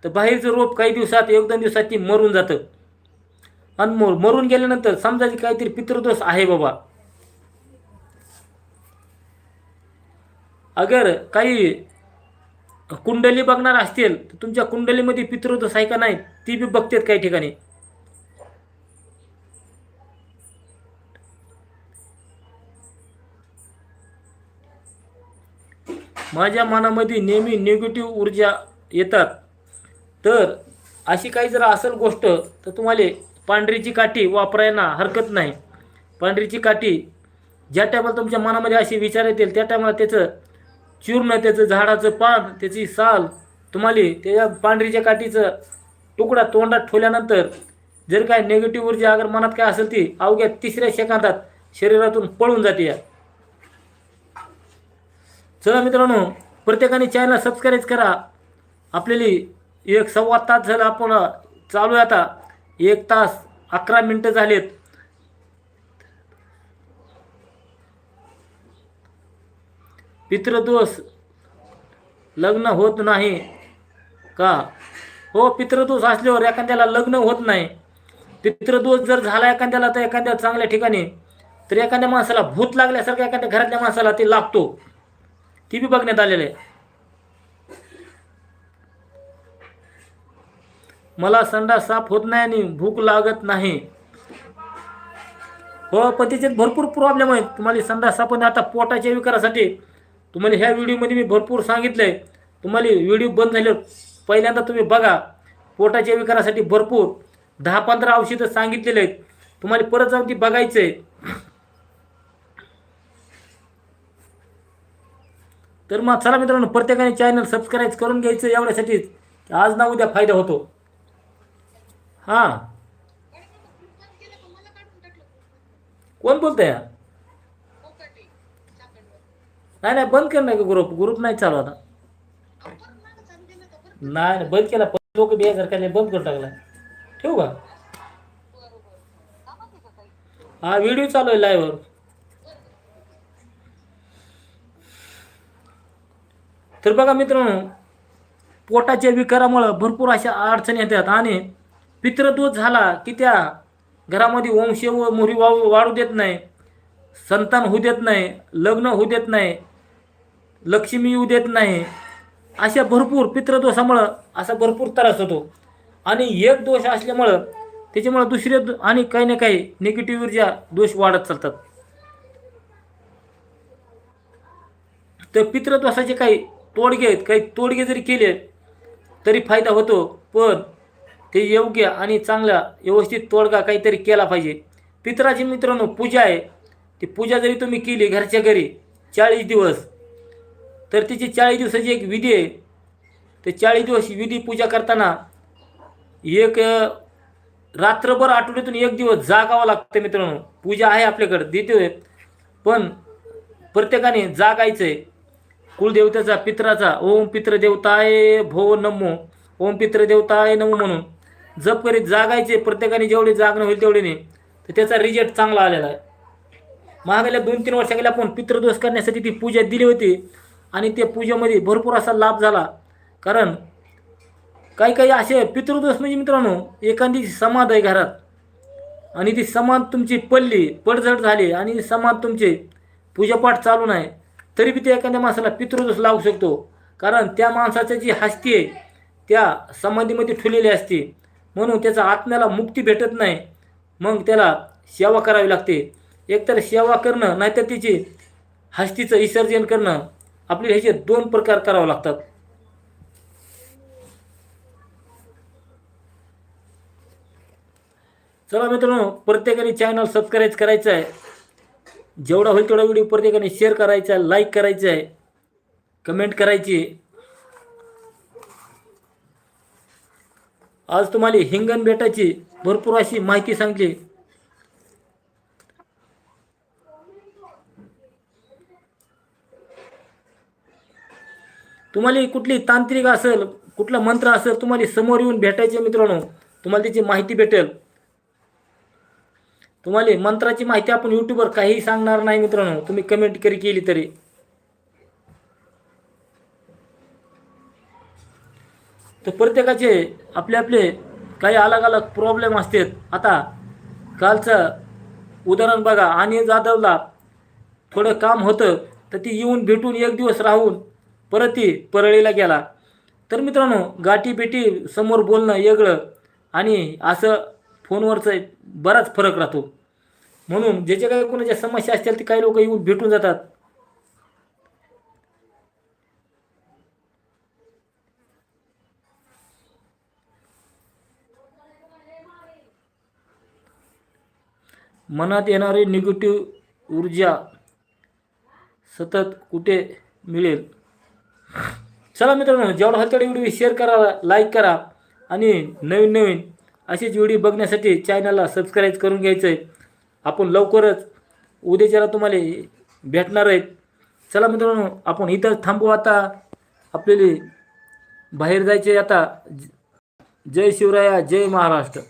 तर बाहेरचं रोप काही दिवसात 1-2 दिवसात ती मरून जातं. आणि मरून गेल्यानंतर समजायची काहीतरी पितृदोष आहे बाबा. अगर काही कुंडली बघणार असतील तर तुमच्या कुंडलीमध्ये पितृदोष आहे का नाही ती बी बघतात काही ठिकाणी. माझ्या मनामध्ये नेहमी निगेटिव्ह ऊर्जा येतात. तर अशी काही जर असेल गोष्ट तर तुम्हाला पांढरीची काठी वापरायला हरकत नाही. पांढरीची काठी ज्या टायमाला तुमच्या मनामध्ये अशी विचार येतील त्या टायमाला त्याचं चूर्ण, त्याचं झाडाचं पान, त्याची साल तुम्हाला त्या पांढरीच्या काठीचं तुकडा तोंडात ठेवल्यानंतर जर काय निगेटिव्ह ऊर्जा अगर मनात काय असेल ती अवघ्या 3ऱ्या सेकंदात शरीरातून पळून जाते. चला मित्रांनो, प्रत्येकाने चॅनल सबस्क्राईब करा. आपल्याला 1 सव्वा तास झाला आपण चालू आहे. आता 1 तास 11 मिनिटं झालेत. पितृदोष लग्न होत नाही का? हो, पितृदोष असल्यावर एखाद्याला लग्न होत नाही. पितृदोष जर झाला एखाद्याला तर एखाद्या चांगल्या ठिकाणी तर एखाद्या माणसाला भूत लागल्यासारखं एखाद्या घरातल्या माणसाला ते लागतो. ती बी बघण्यात आलेलं आहे. मला संडास साफ होत नाही आणि भूक लागत नाही. हो, पण त्याच्यात भरपूर प्रॉब्लेम आहेत. तुम्हाला संडास साफ होणे आता पोटाच्या विकारासाठी तुम्हाला ह्या व्हिडिओमध्ये मी भरपूर सांगितलं आहे. तुम्हाला व्हिडिओ बंद झाल्यावर पहिल्यांदा तुम्ही बघा. पोटाच्या विकारासाठी भरपूर 10-15 औषधं सांगितलेले आहेत. तुम्हाला परत जाऊन ती बघायचं आहे. तर मग चला मित्रांनो, प्रत्येकाने चॅनल सबस्क्राईब करून घ्यायचं एवढ्यासाठीच आज ना उद्या फायदा होतो. हां, कोण बोलतंय? नाही बंद कर नाही ग्रुप नाही चालू आता. नाही बंद केला. लोक बिहार काय बंद करून टाकला. ठेवू का? हा, व्हिडिओ चालू आहे लाईव्हवर. तर बघा मित्रांनो, पोटाच्या विकारामुळं भरपूर अशा अडचणी येतात. आणि पितृदोष झाला की त्या घरामध्ये वंश व मुरी वाढू देत नाही, संतान होऊ देत नाही, लग्न होऊ देत नाही, लक्ष्मी येऊ देत नाही. अशा भरपूर पितृदोषामुळं असा भरपूर त्रास होतो. आणि एक दोष असल्यामुळं त्याच्यामुळं दुसरे आणि काही ना काही निगेटिव्ह ऊर्जा दोष वाढत चालतात. तर पितृदोषाचे काही तोडगे आहेत. काही तोडगे जरी केले तरी फायदा होतो. पण ते योग्य आणि चांगला व्यवस्थित तोडगा काहीतरी केला पाहिजे. पितराची मित्रांनो पूजा आहे. ती पूजा जरी तुम्ही केली घरच्या घरी 40 दिवस तर तिची 40 दिवसाची एक विधी आहे. ते 40 दिवस विधी पूजा करताना एक रात्रभर आठवड्यातून 1 दिवस जागावं लागतं मित्रांनो. पूजा आहे आपल्याकडे देतोय, पण प्रत्येकाने जागायचं आहे. कुलदेवतेचा पित्राचा ओम पितृदेवताय भो नमो, ओम पितृदेवताय नमो म्हणून जप करीत जागायचे. प्रत्येकाने जेवढे जागणं होईल तेवढे तर त्याचा रिझल्ट चांगला आलेला आहे. महागायला 2-3 वर्षाखाली आपण पितृदोष करण्यासाठी ती पूजा दिली होती आणि त्या पूजेमध्ये भरपूर असा लाभ झाला. कारण काही असे पितृदोष म्हणजे मित्रांनो, एखादी समाध आहे घरात आणि ती समाध तुमची पडझड झाली आणि समाध तुमचे पूजापाठ चालू नाही तरी बी ते एखाद्या माणसाला पितृदोष लागू शकतो. कारण त्या माणसाची जी हस्ती आहे त्या समाधीमध्ये ठेवलेली असते. म्हणून त्याचा आत्म्याला मुक्ती भेटत नाही. मग त्याला सेवा करावी लागते. एकतर सेवा करणं नाहीतर तिची हस्तीचं विसर्जन करणं. आपल्याला ह्याचे 2 प्रकार करावे लागतात. चला मित्रांनो, प्रत्येकाने चॅनल सबस्क्राईब करायचं आहे. जेवढा होईल तेवढा व्हिडिओ प्रत्येकाने शेअर करायचा, लाईक करायचं आहे, कमेंट करायची. आज तुम्हाला हिंगण बेटाची भरपूर अशी माहिती सांगली. तुम्हाला कुठली तांत्रिक असेल, कुठला मंत्र असेल, तुम्हाला समोर येऊन भेटायचे मित्रांनो, तुम्हाला त्याची माहिती भेटेल. तुम्हाला मंत्राची माहिती आपण यूट्यूबवर काहीही सांगणार नाही मित्रांनो, तुम्ही कमेंट केली तरी. तर प्रत्येकाचे आपले आपले काही अलग अलग प्रॉब्लेम असतात. आता कालचं उदाहरण बघा, आणि जाधवला थोडं काम होतं तर ती येऊन भेटून एक दिवस राहून परत ती परळीला गेला. तर मित्रांनो, गाठी भेटी समोर बोलणं वेगळं आणि असं फोनवरचं बराच फरक राहतो. म्हणून ज्याच्या काही कोणाच्या समस्या असतील ते काही लोक येऊन भेटून जातात. मनात येणारी निगेटिव्ह ऊर्जा सतत कुठे मिळेल. चला मित्रांनो, जेवढा होईल तेवढा व्हिडिओ शेअर करा, लाईक करा आणि नवीन नवीन असेच व्हिडिओ बघण्यासाठी चॅनलला सबस्क्राईब करून घ्यायचं आहे. आपण लवकरच उद्याच्याला तुम्हाला भेटणार आहेत. चला मित्रांनो, आपण इथंच थांबू आता. आपल्याला बाहेर जायचे आता. जय शिवराया, जय महाराष्ट्र.